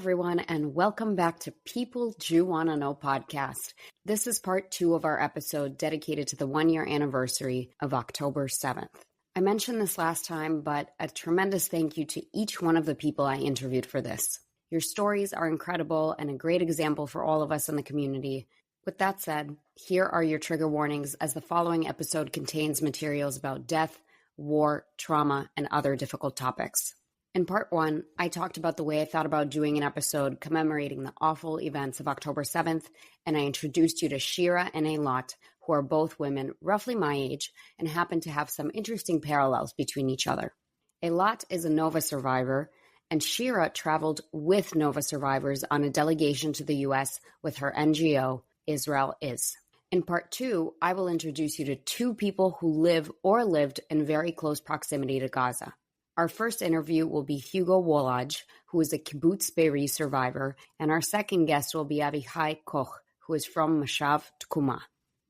everyone, and welcome back to People Do Wanna Know podcast. This is part 2 of our episode dedicated to the 1-year anniversary of October 7th. I mentioned this last time, but a tremendous thank you to each one of the people I interviewed for this. Your stories are incredible and a great example for all of us in the community. With that said, here are your trigger warnings, as the following episode contains materials about death, war, trauma, and other difficult topics. In part 1, I talked about the way I thought about doing an episode commemorating the awful events of October 7th, and I introduced you to Shira and Eilat, who are both women roughly my age and happen to have some interesting parallels between each other. Eilat is a Nova survivor, and Shira traveled with Nova survivors on a delegation to the U.S. with her NGO, Israel Is. In part 2, I will introduce you to 2 people who live or lived in very close proximity to Gaza. Our first interview will be Hugo Wolaj, who is a Kibbutz Be'eri survivor, and our second guest will be Avichai Koch, who is from Moshav Tkuma.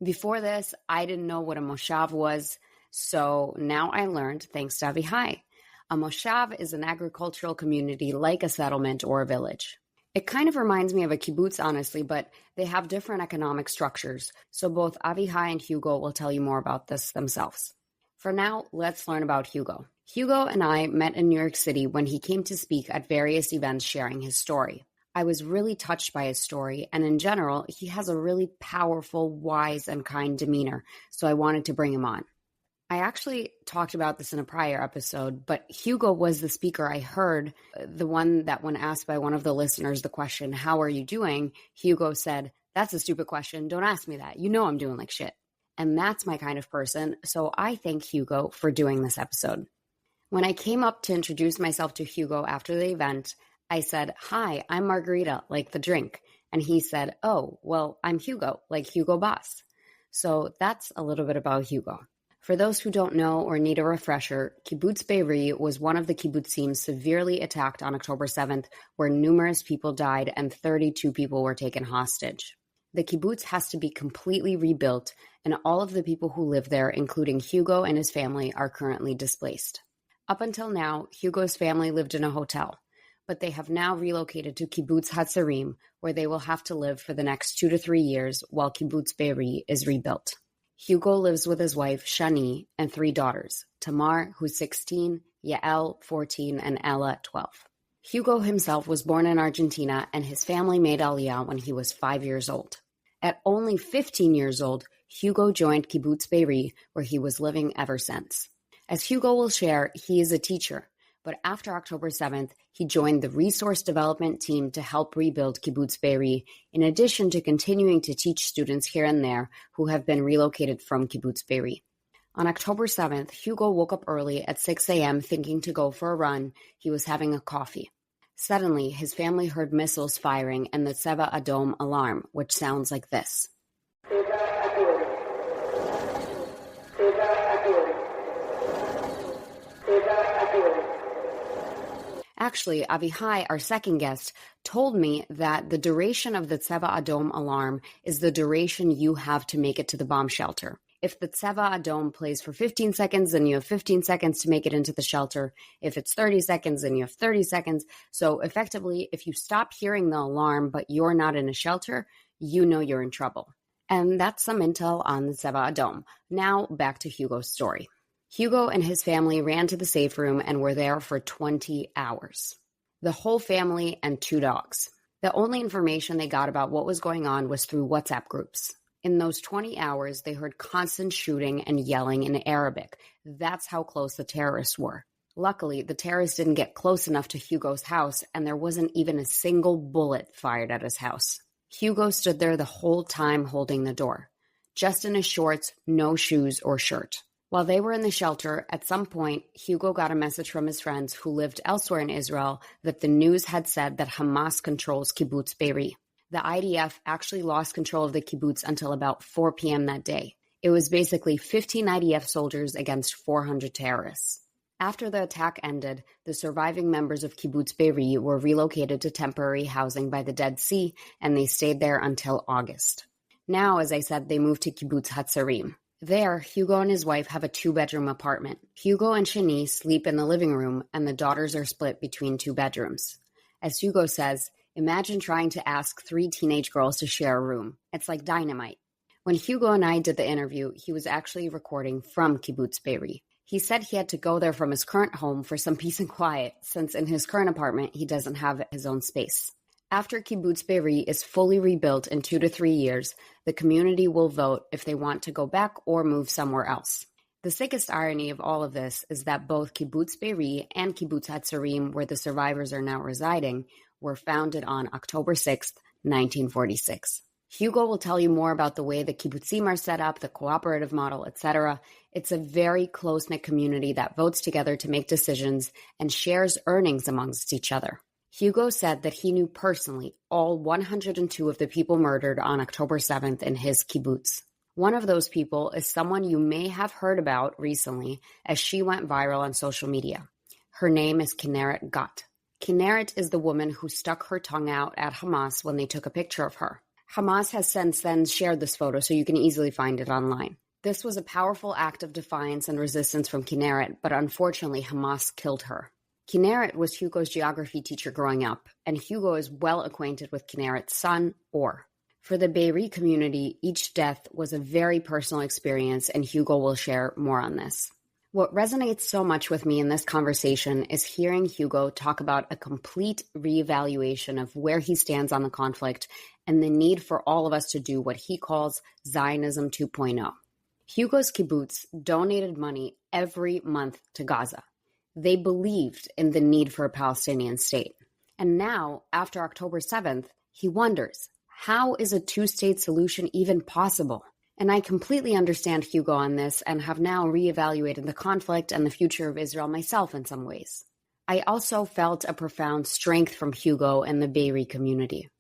Before this, I didn't know what a Moshav was, so now I learned thanks to Avichai. A Moshav is an agricultural community like a settlement or a village. It kind of reminds me of a kibbutz, honestly, but they have different economic structures, so both Avichai and Hugo will tell you more about this themselves. For now, let's learn about Hugo. Hugo and I met in New York City when he came to speak at various events sharing his story. I was really touched by his story, and in general, he has a really powerful, wise, and kind demeanor, so I wanted to bring him on. I actually talked about this in a prior episode, but Hugo was the speaker I heard, the one that when asked by one of the listeners the question, "How are you doing?" Hugo said, "That's a stupid question. Don't ask me that. You know I'm doing like shit." And that's my kind of person, so I thank Hugo for doing this episode. When I came up to introduce myself to Hugo after the event, I said, "Hi, I'm Margarita, like the drink." And he said, "Oh, well, I'm Hugo, like Hugo Boss." So that's a little bit about Hugo. For those who don't know or need a refresher, Kibbutz Be'eri was one of the kibbutzim severely attacked on October 7th, where numerous people died and 32 people were taken hostage. The kibbutz has to be completely rebuilt, and all of the people who live there, including Hugo and his family, are currently displaced. Up until now, Hugo's family lived in a hotel, but they have now relocated to Kibbutz Hatzarim, where they will have to live for the next 2 to 3 years while Kibbutz Be'eri is rebuilt. Hugo lives with his wife, Shani, and 3 daughters, Tamar, who's 16, Yael, 14, and Ella, 12. Hugo himself was born in Argentina, and his family made Aliyah when he was 5 years old. At only 15 years old, Hugo joined Kibbutz Be'eri, where he was living ever since. As Hugo will share, he is a teacher, but after October 7th, he joined the resource development team to help rebuild Kibbutz Be'eri, in addition to continuing to teach students here and there who have been relocated from Kibbutz Be'eri. On October 7th, Hugo woke up early at 6 a.m. thinking to go for a run. He was having a coffee. Suddenly, his family heard missiles firing and the Tseva Adom alarm, which sounds like this. Actually, Avichai, our second guest, told me that the duration of the Tseva Adom alarm is the duration you have to make it to the bomb shelter. If the Tseva Adom plays for 15 seconds, then you have 15 seconds to make it into the shelter. If it's 30 seconds, then you have 30 seconds. So effectively, if you stop hearing the alarm, but you're not in a shelter, you know you're in trouble. And that's some intel on the Tseva Adom. Now back to Hugo's story. Hugo and his family ran to the safe room and were there for 20 hours. The whole family and 2 dogs. The only information they got about what was going on was through WhatsApp groups. In those 20 hours, they heard constant shooting and yelling in Arabic. That's how close the terrorists were. Luckily, the terrorists didn't get close enough to Hugo's house, and there wasn't even a single bullet fired at his house. Hugo stood there the whole time holding the door, just in his shorts, no shoes or shirt. While they were in the shelter, at some point, Hugo got a message from his friends who lived elsewhere in Israel that the news had said that Hamas controls Kibbutz Be'eri. The IDF actually lost control of the kibbutz until about 4 p.m. that day. It was basically 15 IDF soldiers against 400 terrorists. After the attack ended, the surviving members of Kibbutz Be'eri were relocated to temporary housing by the Dead Sea, and they stayed there until August. Now, as I said, they moved to Kibbutz Hatzarim. There, Hugo and his wife have a 2-bedroom apartment. Hugo and Shani sleep in the living room, and the daughters are split between 2 bedrooms. As Hugo says, Imagine trying to ask 3 teenage girls to share a room. It's like dynamite. When Hugo and I did the interview, he was actually recording from Kibbutz Be'eri. He said he had to go there from his current home for some peace and quiet, since in his current apartment he doesn't have his own space. After Kibbutz Be'eri is fully rebuilt in 2 to 3 years, the community will vote if they want to go back or move somewhere else. The sickest irony of all of this is that both Kibbutz Be'eri and Kibbutz Hatzarim, where the survivors are now residing, were founded on October 6th, 1946. Hugo will tell you more about the way the kibbutzim are set up, the cooperative model, etc. It's a very close-knit community that votes together to make decisions and shares earnings amongst each other. Hugo said that he knew personally all 102 of the people murdered on October 7th in his kibbutz. One of those people is someone you may have heard about recently, as she went viral on social media. Her name is Kinneret Gat. Kinneret is the woman who stuck her tongue out at Hamas when they took a picture of her. Hamas has since then shared this photo, so you can easily find it online. This was a powerful act of defiance and resistance from Kinneret, but unfortunately Hamas killed her. Kinneret was Hugo's geography teacher growing up, and Hugo is well acquainted with Kinneret's son, Or. For the Be'eri community, each death was a very personal experience, and Hugo will share more on this. What resonates so much with me in this conversation is hearing Hugo talk about a complete reevaluation of where he stands on the conflict and the need for all of us to do what he calls Zionism 2.0. Hugo's kibbutz donated money every month to Gaza. They believed in the need for a Palestinian state. And now, after October 7th, he wonders, how is a two-state solution even possible? And I completely understand Hugo on this and have now reevaluated the conflict and the future of Israel myself in some ways. I also felt a profound strength from Hugo and the Be'eri community.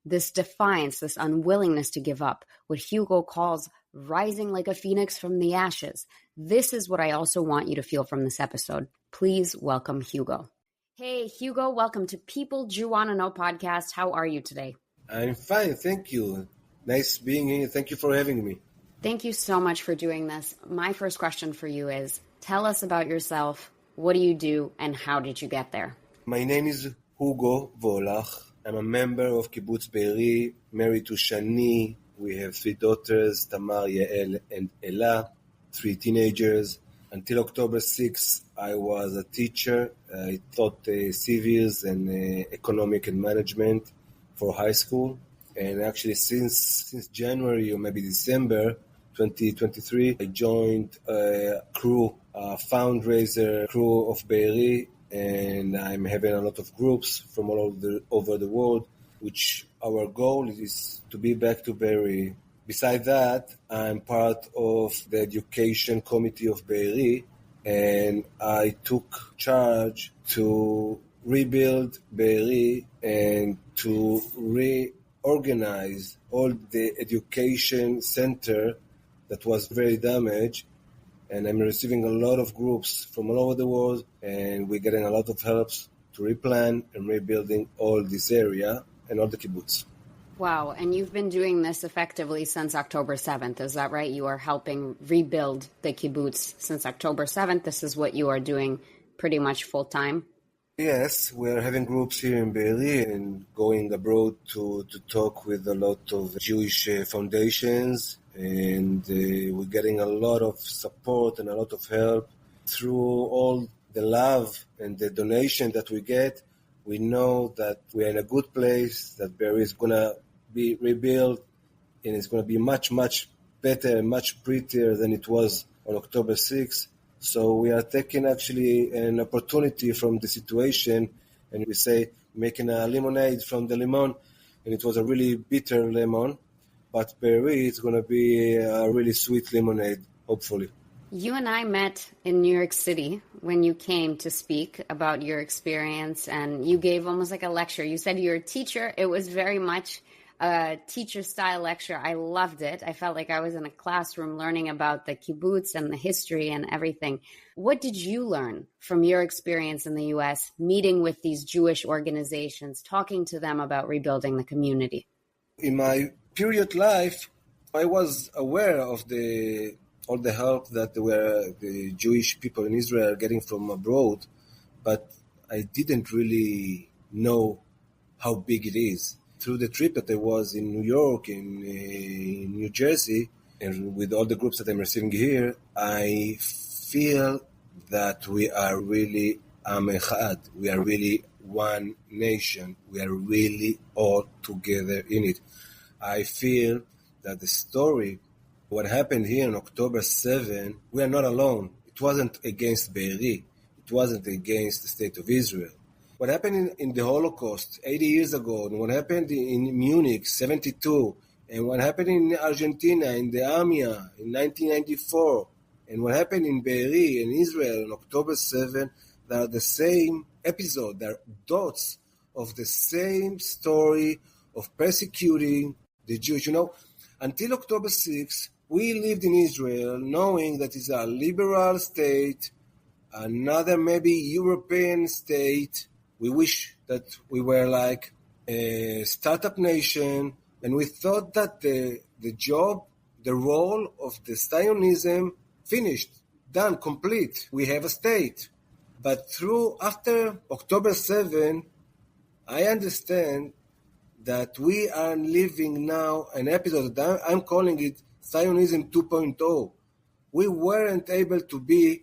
This defiance, this unwillingness to give up, what Hugo calls rising like a phoenix from the ashes. This is what I also want you to feel from this episode. Please welcome Hugo. Hey, Hugo, welcome to People Jew Wanna Know podcast. How are you today? I'm fine, thank you. Nice being here. Thank you for having me. Thank you so much for doing this. My first question for you is, tell us about yourself. What do you do and how did you get there? My name is Hugo Wolaj. I'm a member of Kibbutz Be'eri, married to Shani. We have 3 daughters, Tamar, Yael, and Ella, 3 teenagers. Until October 6th, I was a teacher. I taught civils and economic and management for high school. And actually since January or maybe December 2023, I joined a fundraiser crew of Be'eri, and I'm having a lot of groups from all over the world, which our goal is to be back to Be'eri. Besides that, I'm part of the education committee of Be'eri, and I took charge to rebuild Be'eri and to reorganize all the education center that was very damaged. And I'm receiving a lot of groups from all over the world, and we're getting a lot of helps to replan and rebuilding all this area and all the kibbutz. Wow, and you've been doing this effectively since October 7th, is that right? You are helping rebuild the kibbutz since October 7th. This is what you are doing pretty much full time? Yes, we're having groups here in Be'eri and going abroad to talk with a lot of Jewish foundations, and we're getting a lot of support and a lot of help through all the love and the donation that we get. We know that we're in a good place, that Be'eri is going to be rebuilt, and it's going to be much, much better and much prettier than it was on October 6th. So we are taking actually an opportunity from the situation, and we say making a lemonade from the lemon, and it was a really bitter lemon, but Be'eri is going to be a really sweet lemonade, hopefully. You and I met in New York City when you came to speak about your experience, and you gave almost like a lecture. You said you're a teacher. It was very much a teacher-style lecture. I loved it. I felt like I was in a classroom learning about the kibbutz and the history and everything. What did you learn from your experience in the U.S., meeting with these Jewish organizations, talking to them about rebuilding the community? In my period life, I was aware of all the help that the Jewish people in Israel are getting from abroad, but I didn't really know how big it is. Through the trip that I was in New York, in New Jersey, and with all the groups that I'm receiving here, I feel that we are really Am Echad. We are really one nation. We are really all together in it. I feel that the story, what happened here on October 7, we are not alone. It wasn't against Be'eri. It wasn't against the State of Israel. What happened in the Holocaust 80 years ago, and what happened in Munich 72, and what happened in Argentina in the AMIA in 1994, and what happened in Be'eri in Israel on October 7, they are the same episode. They are dots of the same story of persecuting the Jews. Until October 6, we lived in Israel knowing that it's a liberal state, another maybe European state. We wish that we were like a startup nation, and we thought that the job, the role of the Zionism finished, done, complete. We have a state. But after October 7, I understand that we are living now an episode that I'm calling it Zionism 2.0. We weren't able to be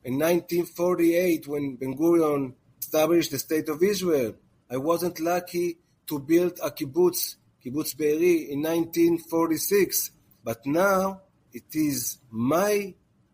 in 1948 when Ben-Gurion established the State of Israel. I wasn't lucky to build a Kibbutz Be'eri in 1946. But now it is my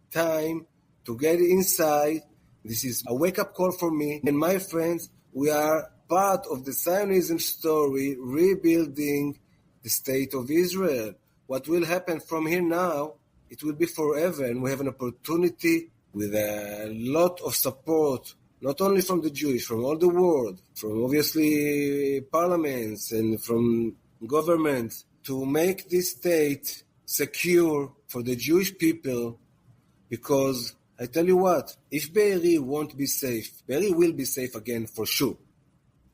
time to get inside. This is a wake-up call for me and my friends. We are part of the Zionism story, rebuilding the State of Israel. What will happen from here now, it will be forever, and we have an opportunity with a lot of support, not only from the Jews, from all the world, from obviously parliaments and from governments, to make this state secure for the Jewish people. Because I tell you what, if Be'eri won't be safe, Be'eri will be safe again for sure.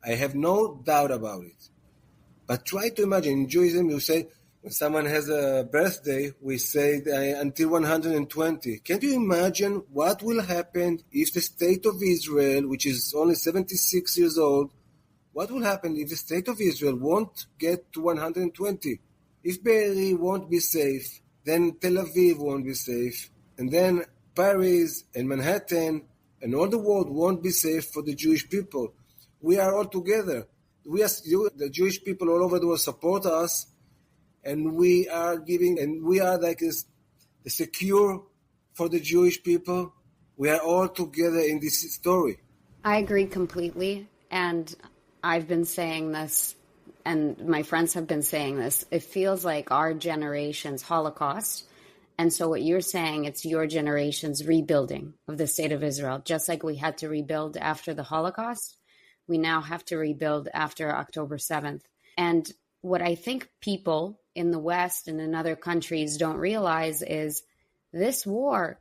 I have no doubt about it. But try to imagine, in Judaism you say, when someone has a birthday, we say until 120. Can you imagine what will happen if the State of Israel, which is only 76 years old, what will happen if the State of Israel won't get to 120? If Be'eri won't be safe, then Tel Aviv won't be safe, and then Paris and Manhattan and all the world won't be safe for the Jewish people. We are all together. The Jewish people all over the world support us, and we are giving, and we are like the secure for the Jewish people. We are all together in this story. I agree completely, and I've been saying this, and my friends have been saying this. It feels like our generation's Holocaust. And so what you're saying, it's your generation's rebuilding of the State of Israel. Just like we had to rebuild after the Holocaust, we now have to rebuild after October 7th. And what I think people in the West and in other countries don't realize is this war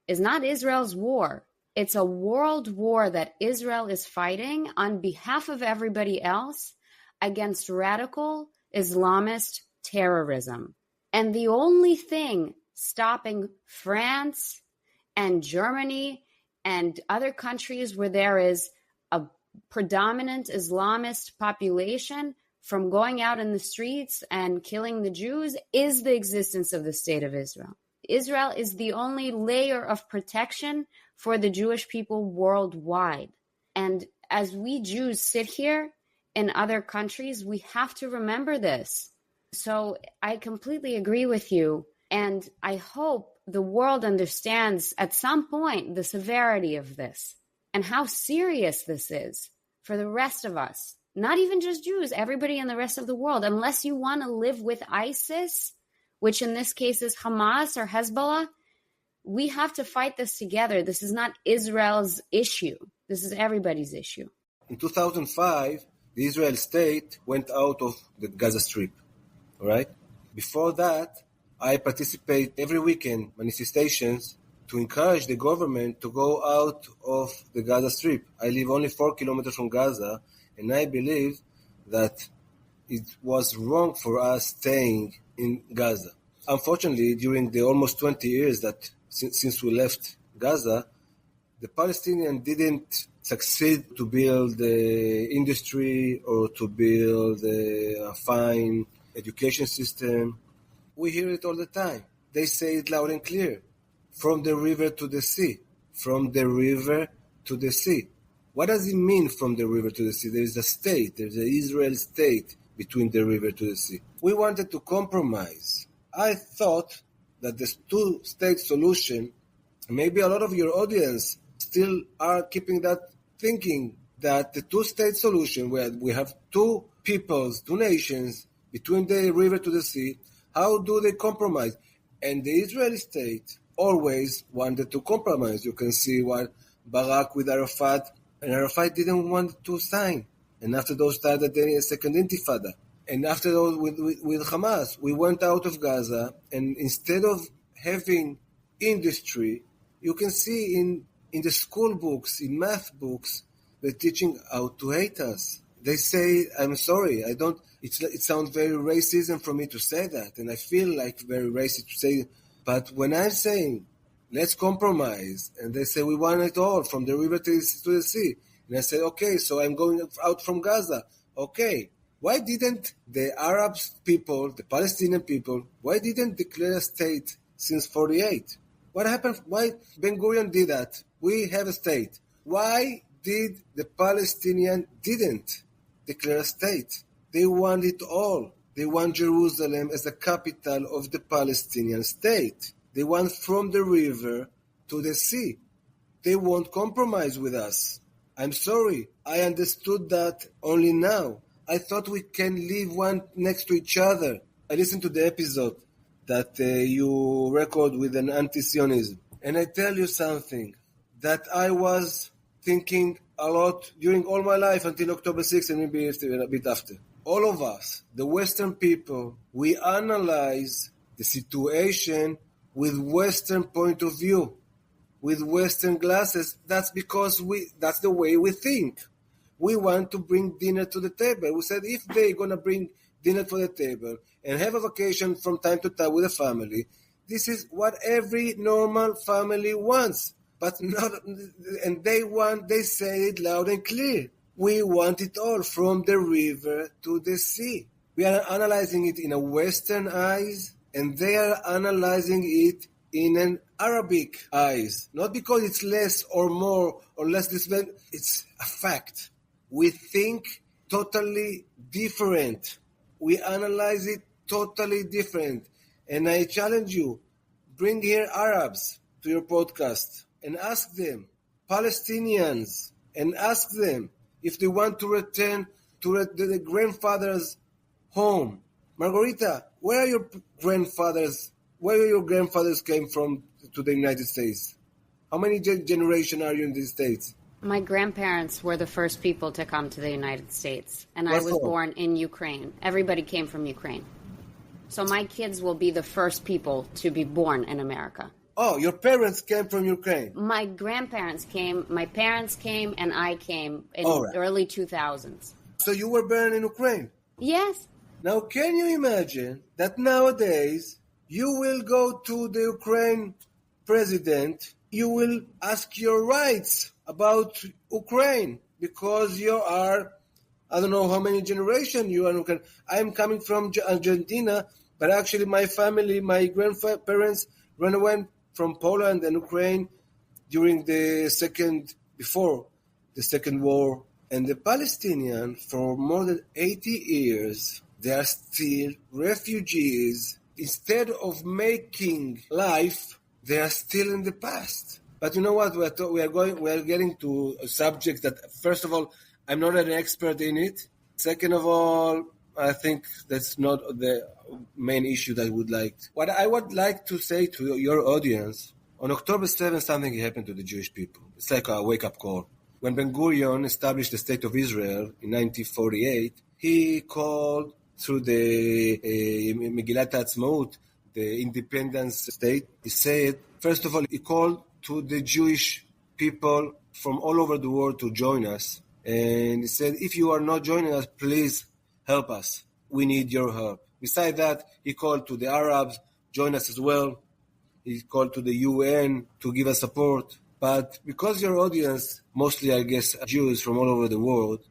is not Israel's war. It's a world war that Israel is fighting on behalf of everybody else against radical Islamist terrorism. And the only thing stopping France and Germany and other countries where there is a predominant Islamist population from going out in the streets and killing the Jews is the existence of the State of Israel. Israel is the only layer of protection for the Jewish people worldwide. And as we Jews sit here in other countries, we have to remember this. So I completely agree with you. And I hope the world understands at some point the severity of this and how serious this is for the rest of us. Not even just Jews, everybody in the rest of the world. Unless you want to live with ISIS, which in this case is Hamas or Hezbollah, we have to fight this together. This is not Israel's issue. This is everybody's issue. In 2005, the Israel state went out of the Gaza Strip, all right? Before that, I participate every weekend manifestations to encourage the government to go out of the Gaza Strip. I live only 4 kilometers from Gaza, and I believe that it was wrong for us staying in Gaza. Unfortunately, during the almost 20 years that since we left Gaza, the Palestinians didn't succeed to build the industry or to build a fine education system. We hear it all the time. They say it loud and clear. From the river to the sea. From the river to the sea. What does it mean from the river to the sea? There is a state. There's an Israel state between the river to the sea. We wanted to compromise. I thought that this two-state solution, maybe a lot of your audience still are keeping that thinking, that the two-state solution where we have two peoples, two nations between the river to the sea, how do they compromise? And the Israeli state always wanted to compromise. You can see what Barak with Arafat, and Arafat didn't want to sign. And after those started the second intifada. And after those with Hamas, we went out of Gaza, and instead of having industry, you can see in the school books, in math books, they're teaching how to hate us. They say, I'm sorry, I don't, it sounds very racism for me to say that, and I feel like very racist to say, but when I'm saying, let's compromise, and they say, we want it all, from the river to the sea, and I said, okay, so I'm going out from Gaza, okay. Why didn't the Arab people, the Palestinian people, why didn't declare a state since 48? What happened? Why Ben-Gurion did that? We have a state. Why did the Palestinian didn't declare a state? They want it all. They want Jerusalem as the capital of the Palestinian state. They want from the river to the sea. They won't compromise with us. I'm sorry. I understood that only now. I thought we can live one next to each other. I listened to the episode that you record with an anti-Zionism. And I tell you something, that I was thinking a lot during all my life until October 6th and maybe a bit after. All of us, the Western people, we analyze the situation with Western point of view, with Western glasses. That's because that's the way we think. We want to bring dinner to the table. We said if they're going to bring dinner to the table and have a vacation from time to time with the family, this is what every normal family wants. But not, and they say it loud and clear. We want it all, from the river to the sea. We are analyzing it in a Western eyes, and they are analyzing it in an Arabic eyes. Not because it's less or more or less this, it's a fact. We think totally different. We analyze it totally different. And I challenge you, bring here Arabs to your podcast and ask them, Palestinians, and ask them if they want to return to the grandfather's home. Margarita, where are your grandfathers? Where your grandfathers came from to the United States? How many generations are you in the States? My grandparents were the first people to come to the United States, and I was born in Ukraine. Everybody came from Ukraine. So my kids will be the first people to be born in America. Oh, your parents came from Ukraine. My grandparents came, my parents came, and I came in the early 2000s. So you were born in Ukraine? Yes. Now, can you imagine that nowadays you will go to the Ukraine president, you will ask your rights about Ukraine because you are, I don't know how many generations you are in Ukraine. I'm coming from Argentina, but actually my family, my grandparents ran away from Poland and Ukraine before the second war. And the Palestinians, for more than 80 years, they are still refugees. Instead of making life, they are still in the past. But you know what? We are getting to a subject that, first of all, I'm not an expert in it. Second of all, I think that's not the main issue that I would like. What I would like to say to your audience, on October 7th, something happened to the Jewish people. It's like a wake-up call. When Ben-Gurion established the State of Israel in 1948, he called through the Megillat HaAtzmaut, the independence state. He said, first of all, he called to the Jewish people from all over the world to join us. And he said, if you are not joining us, please help us. We need your help. Besides that, he called to the Arabs, join us as well. He called to the UN to give us support. But because your audience, mostly I guess Jews from all over the world,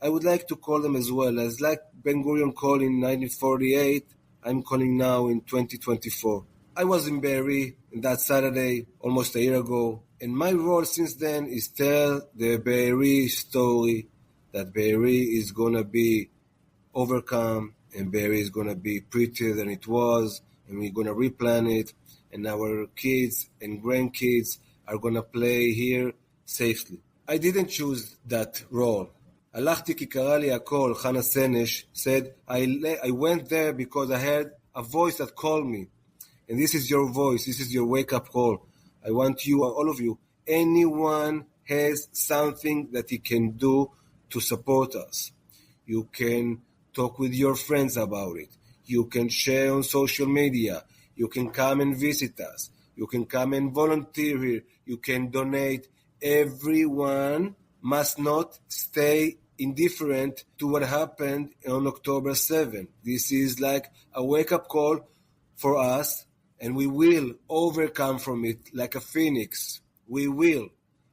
I would like to call them as well. As like Ben-Gurion called in 1948, I'm calling now in 2024. I was in Be'eri that Saturday, almost a year ago, and my role since then is tell the Be'eri story, that Be'eri is going to be overcome, and Be'eri is going to be prettier than it was, and we're going to replan it, and our kids and grandkids are going to play here safely. I didn't choose that role. הלכתי כי קרא לי הקול, Hannah Senesh said, I went there because I heard a voice that called me. And this is your voice, this is your wake-up call. I want you, all of you, anyone has something that he can do to support us. You can talk with your friends about it. You can share on social media. You can come and visit us. You can come and volunteer here. You can donate. Everyone must not stay indifferent to what happened on October 7th. This is like a wake-up call for us, and we will overcome from it like a phoenix. We will.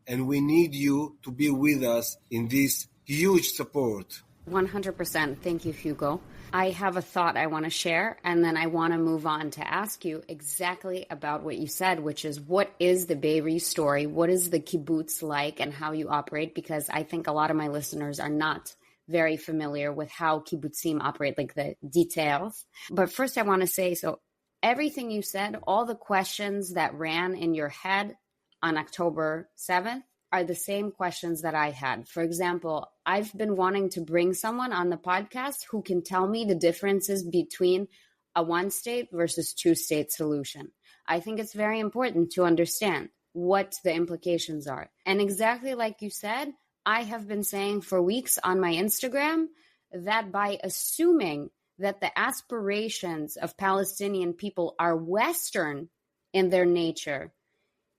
And we need you to be with us in this huge support. 100%. Thank you, Hugo. I have a thought I want to share, and then I want to move on to ask you exactly about what you said, which is what is the Be'eri story? What is the kibbutz like and how you operate? Because I think a lot of my listeners are not very familiar with how kibbutzim operate, like the details. But first I want to say, so everything you said, all the questions that ran in your head on October 7th, are the same questions that I had. For example, I've been wanting to bring someone on the podcast who can tell me the differences between a one-state versus two-state solution. I think it's very important to understand what the implications are. And exactly like you said, I have been saying for weeks on my Instagram that by assuming that the aspirations of Palestinian people are Western in their nature,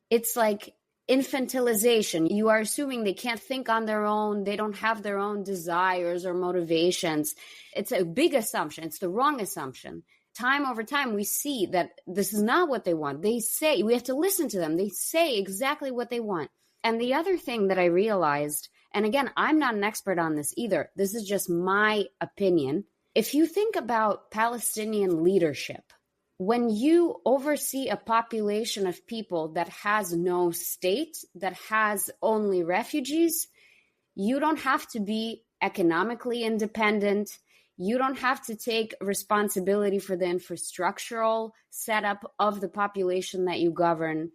it's like infantilization. You are assuming they can't think on their own. They don't have their own desires or motivations. It's a big assumption. It's the wrong assumption. Time over time, we see that this is not what they want. They say, we have to listen to them. They say exactly what they want. And the other thing that I realized, and again, I'm not an expert on this either. This is just my opinion. If you think about Palestinian leadership, when you oversee a population of people that has no state, that has only refugees, you don't have to be economically independent. You don't have to take responsibility for the infrastructural setup of the population that you govern.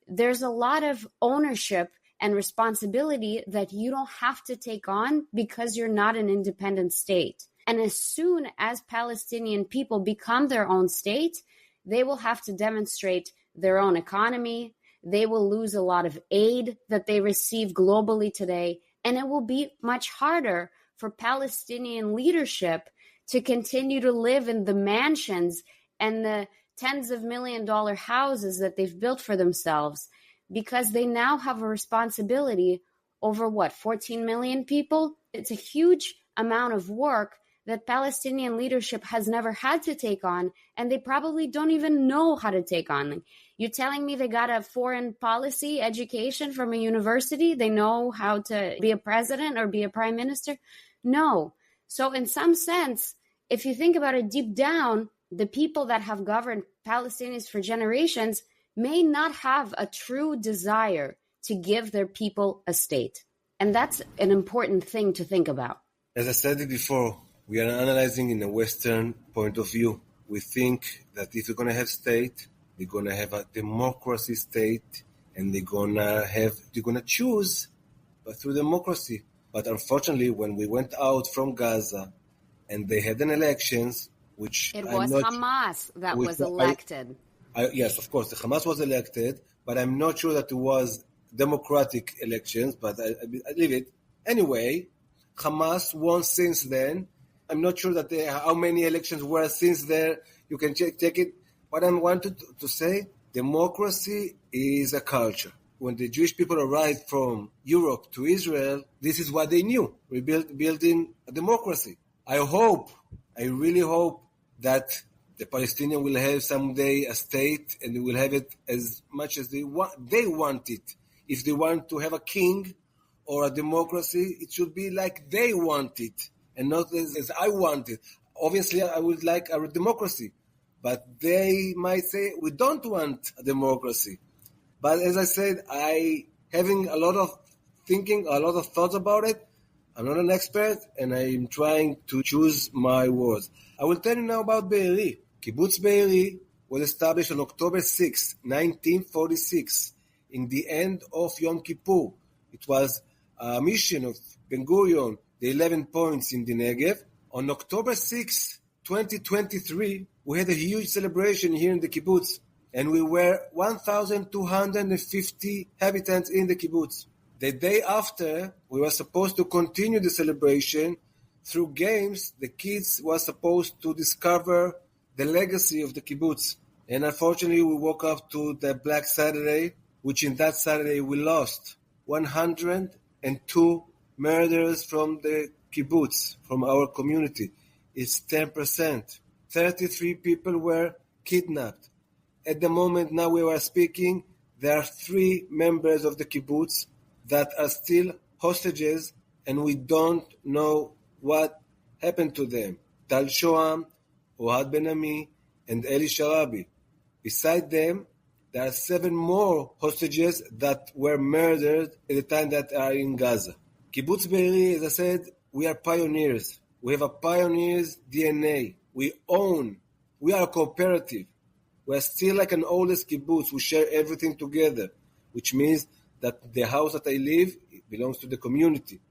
There's a lot of ownership and responsibility that you don't have to take on because you're not an independent state. And as soon as Palestinian people become their own state, they will have to demonstrate their own economy. They will lose a lot of aid that they receive globally today. And it will be much harder for Palestinian leadership to continue to live in the mansions and the tens of $1 million houses that they've built for themselves, because they now have a responsibility over 14 million people? It's a huge amount of work that Palestinian leadership has never had to take on, and they probably don't even know how to take on. You're telling me they got a foreign policy education from a university? They know how to be a president or be a prime minister? No. So in some sense, if you think about it deep down, the people that have governed Palestinians for generations may not have a true desire to give their people a state. And that's an important thing to think about. As I said it before, we are analyzing in a Western point of view. We think that if you're going to have state, they're going to have a democracy state, and they're going to choose, but through democracy. But unfortunately, when we went out from Gaza and they had an elections, which it was Hamas that was elected. Yes, of course, the Hamas was elected, but I'm not sure that it was democratic elections, but I leave it. Anyway, Hamas won since then. I'm not sure that how many elections were since there. You can check it. What I wanted to say, democracy is a culture. When the Jewish people arrived from Europe to Israel, this is what they knew. We building a democracy. I really hope that the Palestinians will have someday a state, and they will have it as much as they want it. If they want to have a king or a democracy, it should be like they want it and not as I want it. Obviously, I would like a democracy, but they might say, we don't want a democracy. But as I said, I having a lot of thinking, a lot of thoughts about it. I'm not an expert, and I'm trying to choose my words. I will tell you now about Be'eri. Kibbutz Be'eri was established on October 6, 1946, in the end of Yom Kippur. It was a mission of Ben-Gurion, the 11 points in the Negev. On October 6, 2023, we had a huge celebration here in the kibbutz, and we were 1,250 inhabitants in the kibbutz. The day after, we were supposed to continue the celebration through games. The kids were supposed to discover the legacy of the kibbutz. And unfortunately, we woke up to the Black Saturday, which in that Saturday we lost 102 murders from the kibbutz, from our community. It's 10%. 33 people were kidnapped. At the moment now we are speaking, there are 3 members of the kibbutz that are still hostages, and we don't know what happened to them. Tal Shoam, Ohad Ben-Ami, and Eli Sharabi. Beside them, there are 7 more hostages that were murdered at the time that are in Gaza. Kibbutz Be'eri, as I said, we are pioneers. We have a pioneer's DNA. We are a cooperative. We are still like an oldest kibbutz. We share everything together, which means that the house that I live belongs to the community.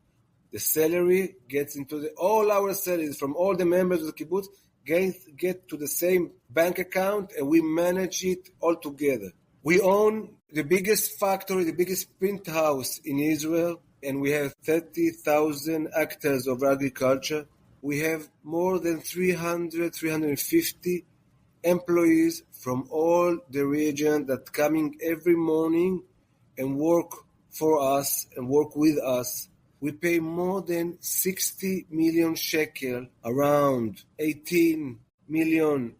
The salary gets into all our salaries from all the members of the kibbutz get to the same bank account, and we manage it all together. We own the biggest factory, the biggest print house in Israel, and we have 30,000 hectares of agriculture. We have more than 350 employees from all the region that coming every morning and work for us and work with us. We pay more than 60 million shekel, around $18 million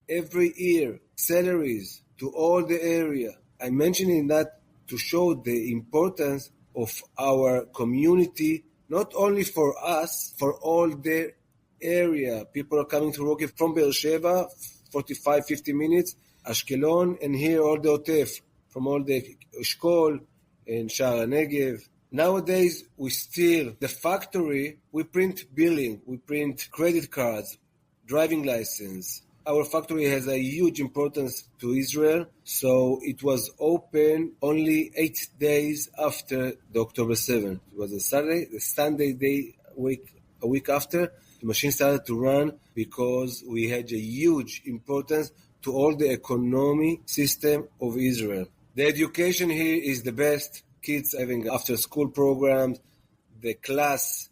every year, salaries to all the area. I'm mentioning that to show the importance of our community, not only for us, for all the area. People are coming to work from Be'er Sheva, 45, 50 minutes, Ashkelon, and here all the Otef, from all the Eshkol and Sha'ar HaNegev. Nowadays, the factory, we print billing, we print credit cards, driving license. Our factory has a huge importance to Israel, so it was open only 8 days after the October 7th. It was a Saturday, the Sunday day, a week after, the machine started to run because we had a huge importance to all the economy system of Israel. The education here is the best. Kids having after-school programs, the class,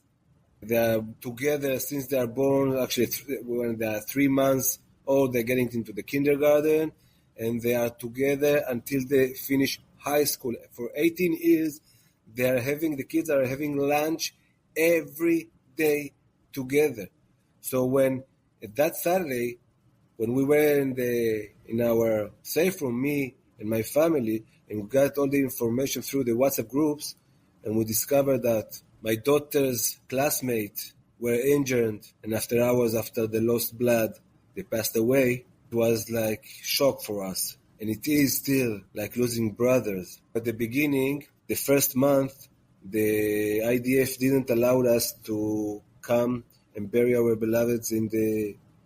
they are together since they are born. Actually, when they are 3 months old, they're getting into the kindergarten, and they are together until they finish high school. For 18 years, the kids are having lunch every day together. So that Saturday, when we were in our safe room, me and my family, and we got all the information through the WhatsApp groups, and we discovered that my daughter's classmates were injured, and after hours after they lost blood, they passed away. It was like shock for us. And it is still like losing brothers. At the beginning, the first month, the IDF didn't allow us to come and bury our beloveds in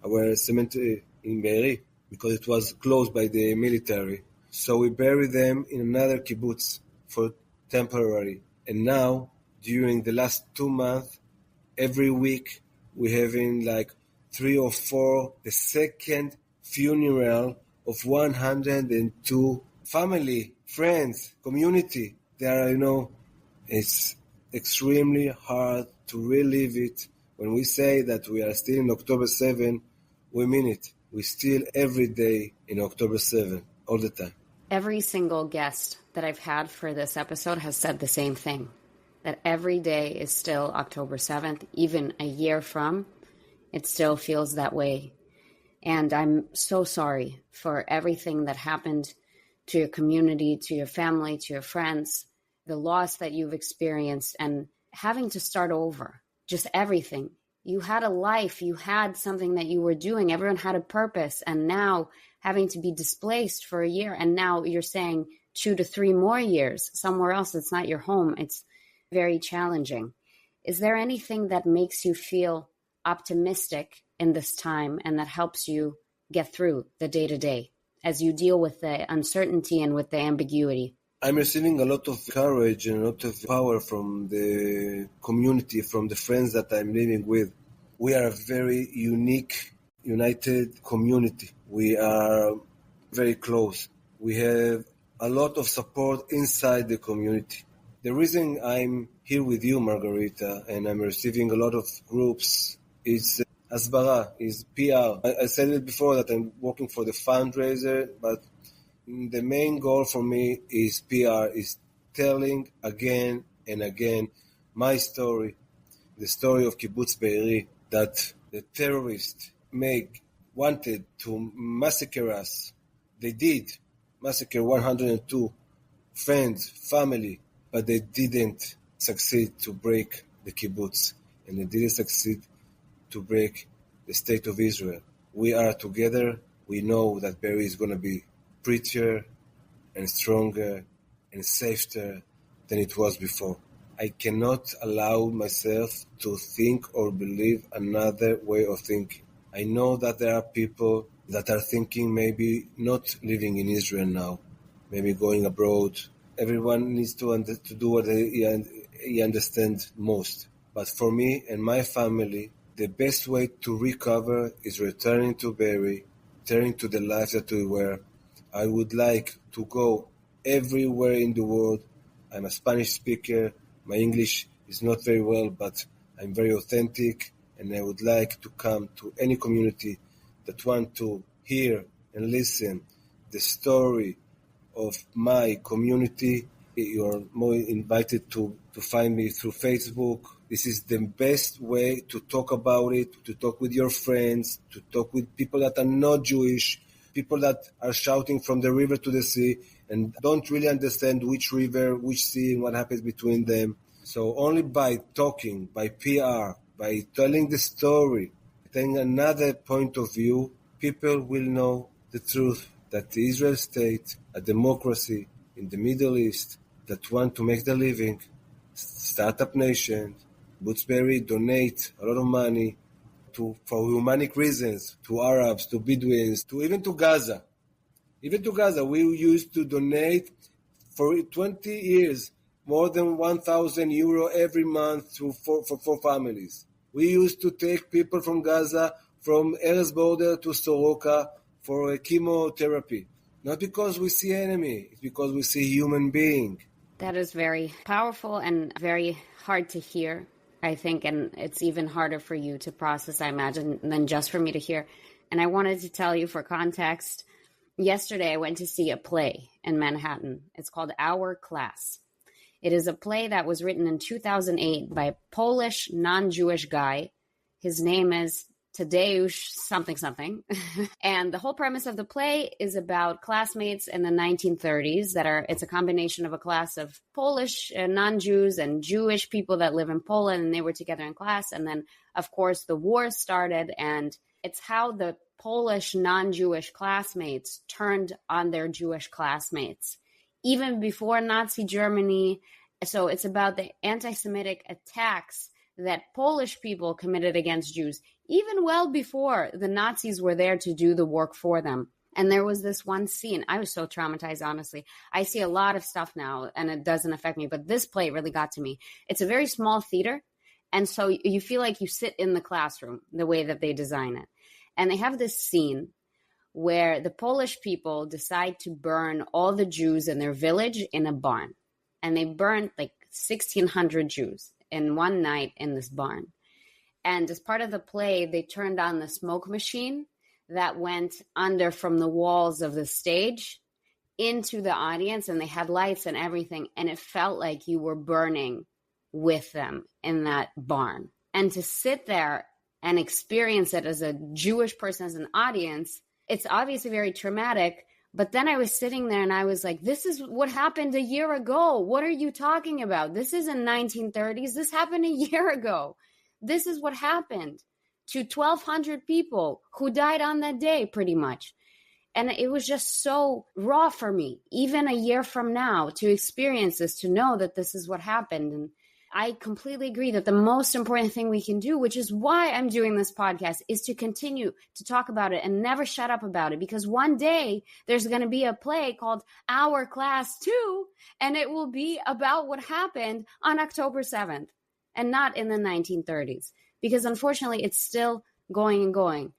our cemetery in Be'eri because it was closed by the military. So we buried them in another kibbutz for temporary. And now, during the last 2 months, every week, we're having like 3 or 4, the second funeral of 102 family, friends, community. It's extremely hard to relive it. When we say that we are still in October 7, we mean it. We're still every day in October 7, all the time. Every single guest that I've had for this episode has said the same thing, that every day is still October 7th, even a year from, it still feels that way. And I'm so sorry for everything that happened to your community, to your family, to your friends, the loss that you've experienced, and having to start over, just everything. You had a life, you had something that you were doing, everyone had a purpose, and now having to be displaced for a year, and now you're saying 2 to 3 more years somewhere else that's not your home. It's very challenging. Is there anything that makes you feel optimistic in this time and that helps you get through the day-to-day as you deal with the uncertainty and with the ambiguity? I'm receiving a lot of courage and a lot of power from the community, from the friends that I'm living with. We are a very unique, united community. We are very close. We have a lot of support inside the community. The reason I'm here with you, Margarita, and I'm receiving a lot of groups is Asbara, is PR. I said it before that I'm working for the fundraiser, but the main goal for me is PR, is telling again and again my story, the story of Kibbutz Be'eri, that the terrorists wanted to massacre us. They did massacre 102 friends, family, but they didn't succeed to break the kibbutz, and they didn't succeed to break the state of Israel. We are together. We know that Be'eri is going to be prettier and stronger and safer than it was before. I cannot allow myself to think or believe another way of thinking. I know that there are people that are thinking maybe not living in Israel now, maybe going abroad. Everyone needs to do what he understands most. But for me and my family, the best way to recover is returning to Be'eri, returning to the life that we were. I would like to go everywhere in the world. I'm a Spanish speaker. My English is not very well, but I'm very authentic, and I would like to come to any community that want to hear and listen the story of my community. You are more invited to find me through Facebook. This is the best way to talk about it, to talk with your friends, to talk with people that are not Jewish, people that are shouting from the river to the sea and don't really understand which river, which sea, and what happens between them. So only by talking, by PR, by telling the story, telling another point of view, people will know the truth that the Israel state, a democracy in the Middle East that want to make their living, startup nation, Kibbutz Be'eri donate a lot of money for humanic reasons to Arabs, to Bedouins, even to Gaza. Even to Gaza, we used to donate for 20 years more than 1,000 euro every month for 4 families. We used to take people from Gaza, from Erez border to Soroka for chemotherapy. Not because we see enemy, it's because we see human being. That is very powerful and very hard to hear, I think, and it's even harder for you to process, I imagine, than just for me to hear. And I wanted to tell you for context, yesterday I went to see a play in Manhattan. It's called Our Class. It is a play that was written in 2008 by a Polish non-Jewish guy. His name is Tadeusz something something. And the whole premise of the play is about classmates in the 1930s it's a combination of a class of Polish non-Jews and Jewish people that live in Poland, and they were together in class. And then, of course, the war started, and it's how the Polish non-Jewish classmates turned on their Jewish classmates, even before Nazi Germany. So it's about the anti-Semitic attacks that Polish people committed against Jews, even well before the Nazis were there to do the work for them. And there was this one scene. I was so traumatized, honestly. I see a lot of stuff now, and it doesn't affect me, but this play really got to me. It's a very small theater, and so you feel like you sit in the classroom, the way that they design it. And they have this scene where the Polish people decide to burn all the Jews in their village in a barn. And they burned like 1,600 Jews in one night in this barn. And as part of the play, they turned on the smoke machine that went under from the walls of the stage into the audience, and they had lights and everything, and it felt like you were burning with them in that barn. And to sit there and experience it as a Jewish person, as an audience, it's obviously very traumatic, But then I was sitting there and I was like, this is what happened a year ago. What are you talking about? This isn't 1930s. This happened a year ago. This is what happened to 1,200 people who died on that day, pretty much. And it was just so raw for me, even a year from now, to experience this, to know that this is what happened. And I completely agree that the most important thing we can do, which is why I'm doing this podcast, is to continue to talk about it and never shut up about it. Because one day there's going to be a play called Our Class 2, and it will be about what happened on October 7th and not in the 1930s. Because unfortunately, it's still going and going.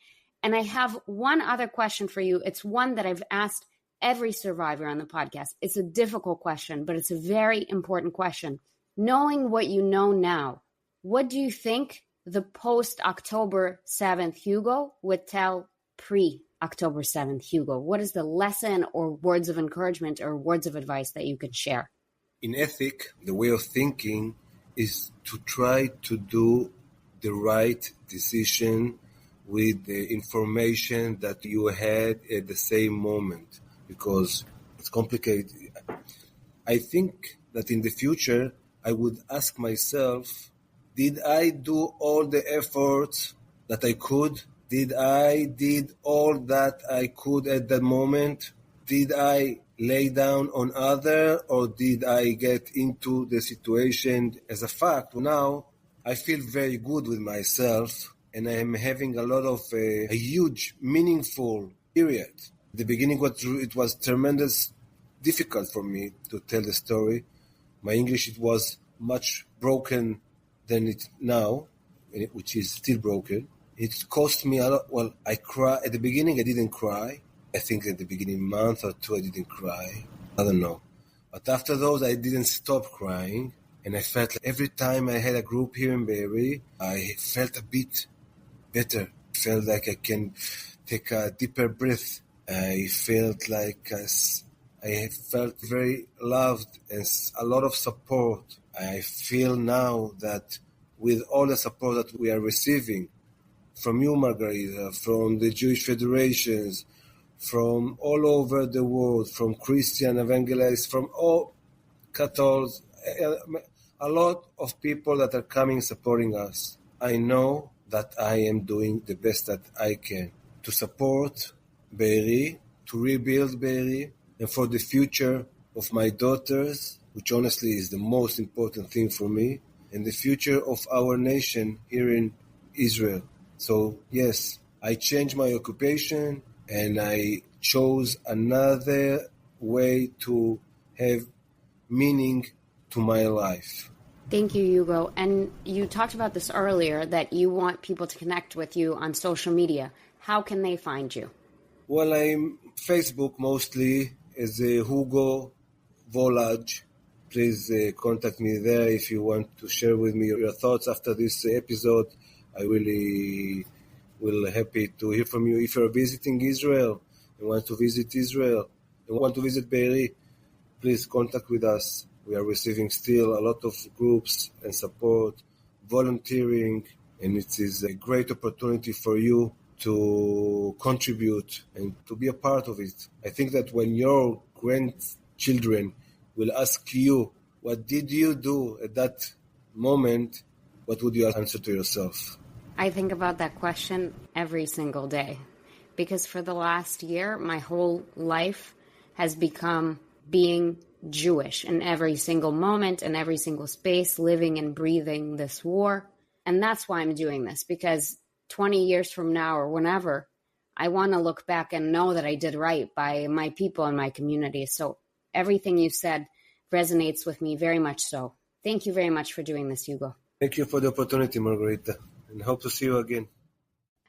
And I have one other question for you. It's one that I've asked every survivor on the podcast. It's a difficult question, but it's a very important question. Knowing what you know now, what do you think the post-October 7th Hugo would tell pre-October 7th Hugo? What is the lesson or words of encouragement or words of advice that you can share? In ethic, the way of thinking is to try to do the right decision with the information that you had at the same moment, because it's complicated. I think that in the future, I would ask myself, did I do all the efforts that I could? Did I did all that I could at that moment? Did I lay down on other, or did I get into the situation? As a fact, now I feel very good with myself, and I am having a lot of a huge, meaningful period. At the beginning, it was tremendous difficult for me to tell the story. My English, it was much broken than it now, which is still broken. It cost me a lot. Well, I cry at the beginning. I didn't cry. I think at the beginning, month or two, I didn't cry. I don't know. But after those, I didn't stop crying. And I felt like every time I had a group here in Be'eri, I felt a bit better. I felt like I can take a deeper breath. I felt like I felt very loved and a lot of support. I feel now that with all the support that we are receiving from you, Margarita, from the Jewish federations, from all over the world, from Christian evangelists, from all Catholics, a lot of people that are coming supporting us. I know that I am doing the best that I can to support Be'eri, to rebuild Be'eri, and for the future of my daughters, which honestly is the most important thing for me, and the future of our nation here in Israel. So yes, I changed my occupation and I chose another way to have meaning to my life. Thank you, Hugo. And you talked about this earlier, that you want people to connect with you on social media. How can they find you? Well, I'm Facebook mostly as Hugo Wolaj. Please contact me there if you want to share with me your thoughts after this episode. I really will happy to hear from you. If you're visiting Israel and want to visit Israel and want to visit Be'eri, please contact with us. We are receiving still a lot of groups and support, volunteering, and it is a great opportunity for you to contribute and to be a part of it. I think that when your grandchildren will ask you, what did you do at that moment, what would you answer to yourself? I think about that question every single day, because for the last year, my whole life has become being Jewish in every single moment, in every single space, living and breathing this war. And that's why I'm doing this, because 20 years from now or whenever, I want to look back and know that I did right by my people and my community. So everything you said resonates with me very much so. Thank you very much for doing this, Hugo. Thank you for the opportunity, Margarita, and hope to see you again.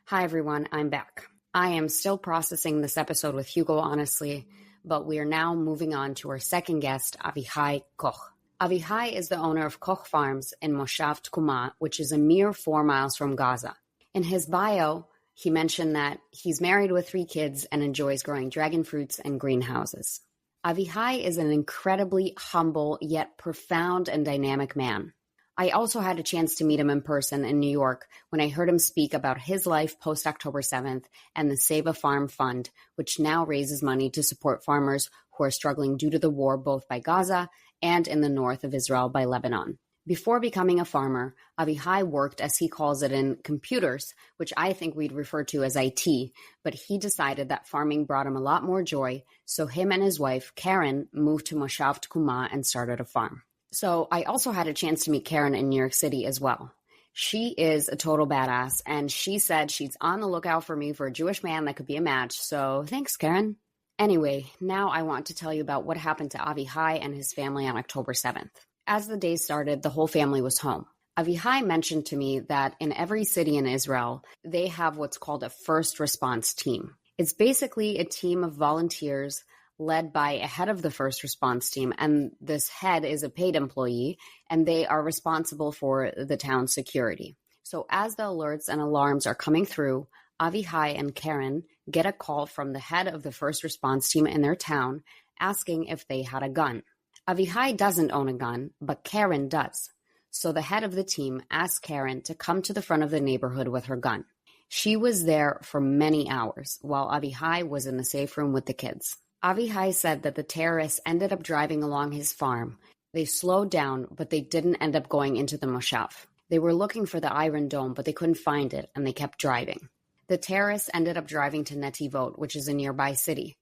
Hi, everyone. I'm back. I am still processing this episode with Hugo, honestly, but we are now moving on to our second guest, Avichai Koch. Avichai is the owner of Koch Farms in Moshav Tkuma, which is a mere 4 miles from Gaza. In his bio, he mentioned that he's married with 3 kids and enjoys growing dragon fruits and greenhouses. Avichai is an incredibly humble yet profound and dynamic man. I also had a chance to meet him in person in New York when I heard him speak about his life post-October 7th and the Save a Farm Fund, which now raises money to support farmers who are struggling due to the war both by Gaza and in the north of Israel by Lebanon. Before becoming a farmer, Avichai worked, as he calls it, in computers, which I think we'd refer to as IT, but he decided that farming brought him a lot more joy, so him and his wife, Karen, moved to Moshav Tkuma and started a farm. So I also had a chance to meet Karen in New York City as well. She is a total badass, and she said she's on the lookout for me for a Jewish man that could be a match, so thanks, Karen. Anyway, now I want to tell you about what happened to Avichai and his family on October 7th. As the day started, the whole family was home. Avichai mentioned to me that in every city in Israel, they have what's called a first response team. It's basically a team of volunteers led by a head of the first response team, and this head is a paid employee, and they are responsible for the town's security. So as the alerts and alarms are coming through, Avichai and Karen get a call from the head of the first response team in their town asking if they had a gun. Avichai doesn't own a gun, but Karen does. So the head of the team asked Karen to come to the front of the neighborhood with her gun. She was there for many hours while Avichai was in the safe room with the kids. Avichai said that the terrorists ended up driving along his farm. They slowed down, but they didn't end up going into the Moshav. They were looking for the Iron Dome, but they couldn't find it, and they kept driving. The terrorists ended up driving to Netivot, which is a nearby city,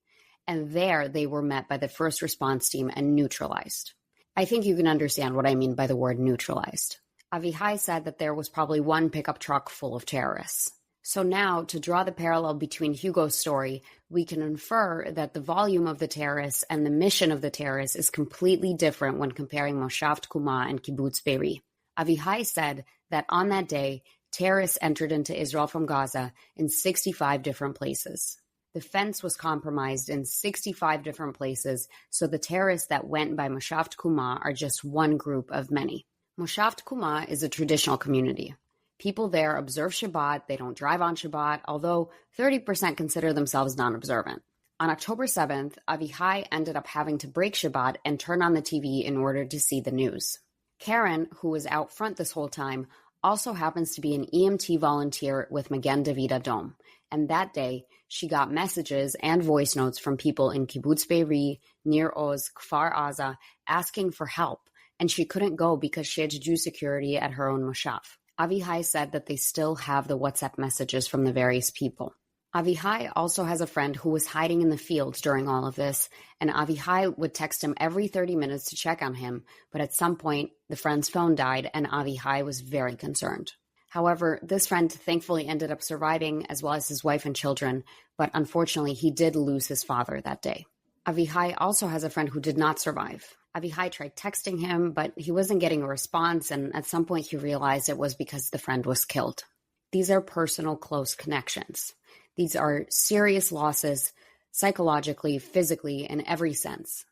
and there they were met by the first response team and neutralized. I think you can understand what I mean by the word neutralized. Avichai said that there was probably one pickup truck full of terrorists. So now, to draw the parallel between Hugo's story, we can infer that the volume of the terrorists and the mission of the terrorists is completely different when comparing Moshav Tkuma and Kibbutz Be'eri. Avichai said that on that day, terrorists entered into Israel from Gaza in 65 different places. The fence was compromised in 65 different places, so the terrorists that went by Moshav Tkuma are just one group of many. Moshav Tkuma is a traditional community. People there observe Shabbat, they don't drive on Shabbat, although 30% consider themselves non-observant. On October 7th, Avichai ended up having to break Shabbat and turn on the TV in order to see the news. Karen, who was out front this whole time, also happens to be an EMT volunteer with Magen David Adom, and that day, she got messages and voice notes from people in Kibbutz Be'eri, Nir Oz, Kfar Aza, asking for help, and she couldn't go because she had to do security at her own Moshav. Avichai said that they still have the WhatsApp messages from the various people. Avichai also has a friend who was hiding in the fields during all of this, and Avichai would text him every 30 minutes to check on him, but at some point, the friend's phone died, and Avichai was very concerned. However, this friend thankfully ended up surviving, as well as his wife and children, but unfortunately, he did lose his father that day. Avichai also has a friend who did not survive. Avichai tried texting him, but he wasn't getting a response, and at some point he realized it was because the friend was killed. These are personal, close connections. These are serious losses, psychologically, physically, in every sense.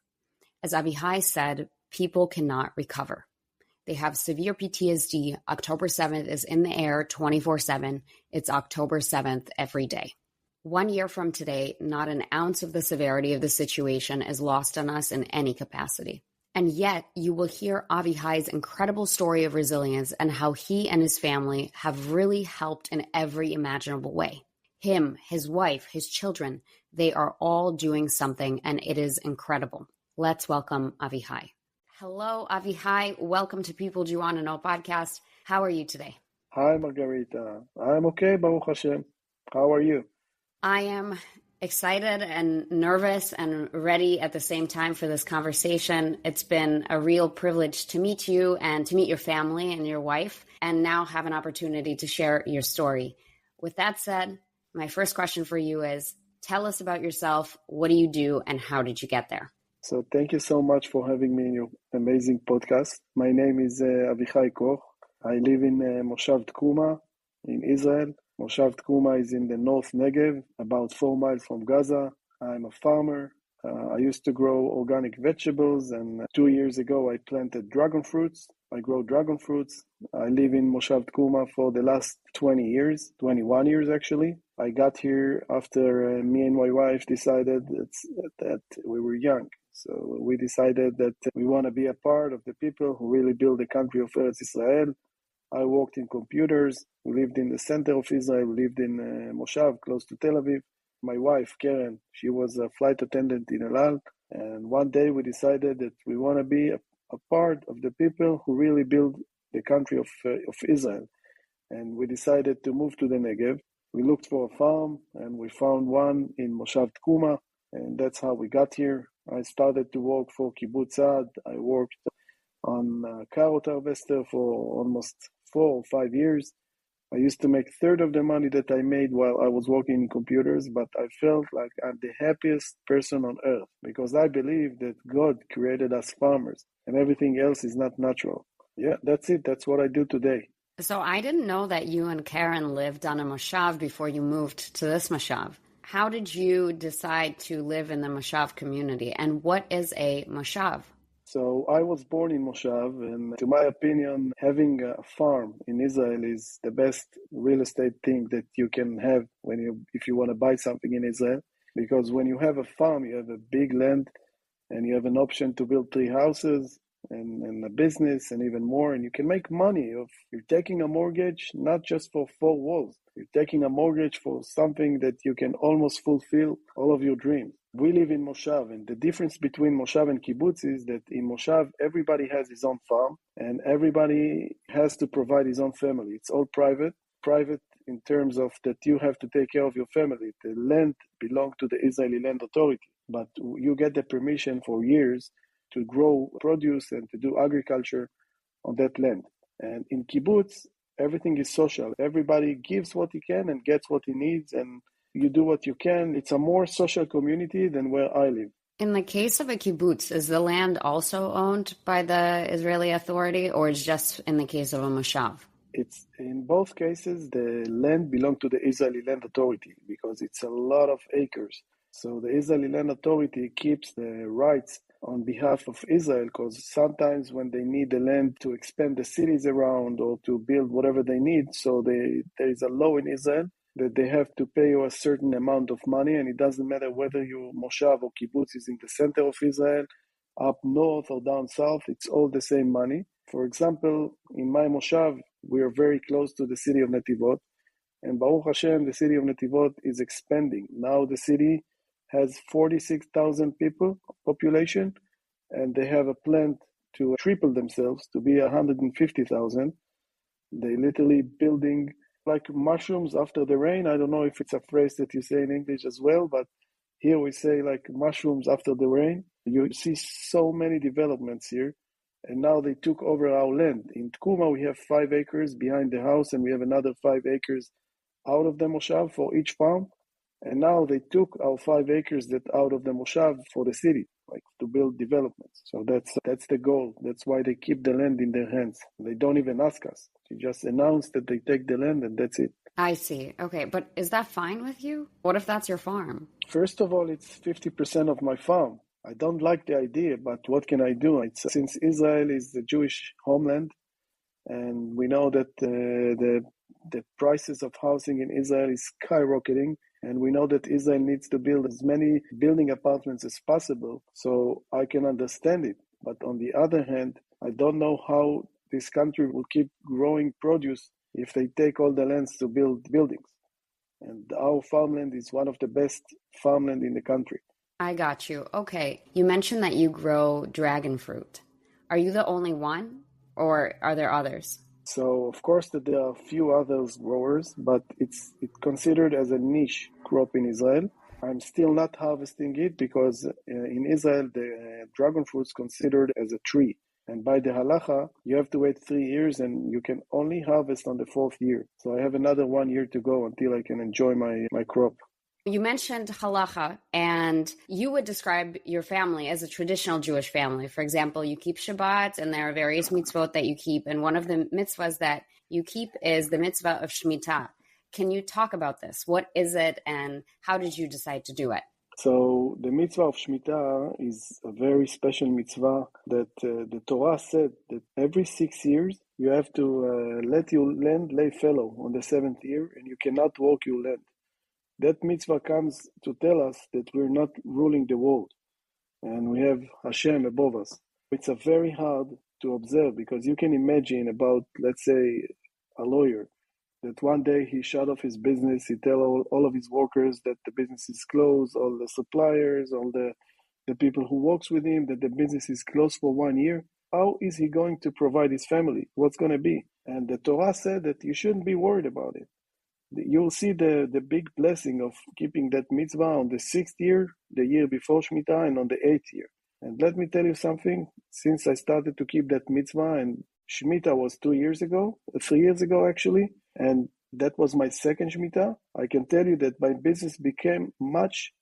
As Avichai said, people cannot recover. They have severe PTSD. October 7th is in the air 24/7. It's October 7th every day. 1 year from today, not an ounce of the severity of the situation is lost on us in any capacity. And yet, you will hear Avichai's incredible story of resilience and how he and his family have really helped in every imaginable way. Him, his wife, his children, they are all doing something, and it is incredible. Let's welcome Avichai. Hello, Avichai. Welcome to People Do You Want to Know podcast. How are you today? Hi, Margarita. I'm okay, Baruch Hashem. How are you? I am excited and nervous and ready at the same time for this conversation. It's been a real privilege to meet you and to meet your family and your wife, and now have an opportunity to share your story. With that said, my first question for you is, tell us about yourself. What do you do and how did you get there? So thank you so much for having me in your amazing podcast. My name is Avichai Koch. I live in Moshav Tkuma in Israel. Moshav Tkuma is in the North Negev, about 4 miles from Gaza. I'm a farmer. I used to grow organic vegetables, and 2 years ago I planted dragon fruits. I grow dragon fruits. I live in Moshav Tkuma for the last 21 years actually. I got here after me and my wife decided that we were young. So we decided that we want to be a part of the people who really build the country of Eretz Israel. I worked in computers. We lived in the center of Israel. We lived in Moshav, close to Tel Aviv. My wife, Karen, she was a flight attendant in El Al. And one day we decided that we want to be a part of the people who really build the country of Israel. And we decided to move to the Negev. We looked for a farm, and we found one in Moshav Tkuma, and that's how we got here. I started to work for Kibbutz Be'eri. I worked on carrot harvester for almost 4 or 5 years. I used to make a third of the money that I made while I was working in computers, but I felt like I'm the happiest person on earth because I believe that God created us farmers and everything else is not natural. Yeah, that's it. That's what I do today. So I didn't know that you and Karen lived on a moshav before you moved to this moshav. How did you decide to live in the moshav community, and what is a moshav? So I was born in Moshav, and to my opinion, having a farm in Israel is the best real estate thing that you can have if you want to buy something in Israel. Because when you have a farm, you have a big land, and you have an option to build 3 houses and a business and even more, and you can make money. You're taking a mortgage not just for 4 walls. You're taking a mortgage for something that you can almost fulfill all of your dreams. We live in Moshav, and the difference between Moshav and Kibbutz is that in Moshav, everybody has his own farm, and everybody has to provide his own family. It's all private in terms of that you have to take care of your family. The land belongs to the Israeli Land Authority, but you get the permission for years to grow produce and to do agriculture on that land. And in Kibbutz, everything is social. Everybody gives what he can and gets what he needs, and you do what you can. It's a more social community than where I live. In the case of a kibbutz, is the land also owned by the Israeli authority, or is just in the case of a moshav? It's in both cases, the land belongs to the Israeli Land Authority because it's a lot of acres. So the Israeli Land Authority keeps the rights on behalf of Israel because sometimes when they need the land to expand the cities around or to build whatever they need, so there is a law in Israel that they have to pay you a certain amount of money, and it doesn't matter whether your moshav or kibbutz is in the center of Israel, up north or down south, it's all the same money. For example, in my moshav, we are very close to the city of Netivot, and Baruch Hashem, the city of Netivot is expanding. Now the city has 46,000 people population, and they have a plan to triple themselves to be 150,000. They literally building like mushrooms after the rain. I don't know if it's a phrase that you say in English as well, but here we say like mushrooms after the rain. You see so many developments here, and now they took over our land. In Tkuma, we have 5 acres behind the house, and we have another 5 acres out of the moshav for each farm. And now they took our 5 acres that out of the moshav for the city, like to build developments. So that's the goal. That's why they keep the land in their hands. They don't even ask us. They just announce that they take the land and that's it. I see. Okay, but is that fine with you? What if that's your farm? First of all, it's 50% of my farm. I don't like the idea, but what can I do? Since Israel is the Jewish homeland, and we know that the prices of housing in Israel is skyrocketing, and we know that Israel needs to build as many building apartments as possible, so I can understand it. But on the other hand, I don't know how this country will keep growing produce if they take all the lands to build buildings. And our farmland is one of the best farmland in the country. I got you. Okay. You mentioned that you grow dragon fruit. Are you the only one, or are there others? So, of course, that there are a few others growers, but it's considered as a niche crop in Israel. I'm still not harvesting it because in Israel, the dragon fruit is considered as a tree. And by the halacha, you have to wait 3 years and you can only harvest on the 4th year. So I have another 1 year to go until I can enjoy my crop. You mentioned halacha, and you would describe your family as a traditional Jewish family. For example, you keep Shabbat, and there are various mitzvot that you keep. And one of the mitzvahs that you keep is the mitzvah of Shemitah. Can you talk about this? What is it, and how did you decide to do it? So the mitzvah of Shemitah is a very special mitzvah that the Torah said that every 6 years you have to let your land lay fallow on the 7th year, and you cannot work your land. That mitzvah comes to tell us that we're not ruling the world and we have Hashem above us. It's a very hard to observe because you can imagine about, let's say, a lawyer that one day he shut off his business, he tell all of his workers that the business is closed, all the suppliers, all the people who works with him, that the business is closed for 1 year. How is he going to provide his family? What's going to be? And the Torah said that you shouldn't be worried about it. You'll see the big blessing of keeping that mitzvah on the 6th year, the year before Shemitah, and on the 8th year. And let me tell you something, since I started to keep that mitzvah, and Shemitah was 3 years ago actually, and that was my second Shemitah, I can tell you that my business became much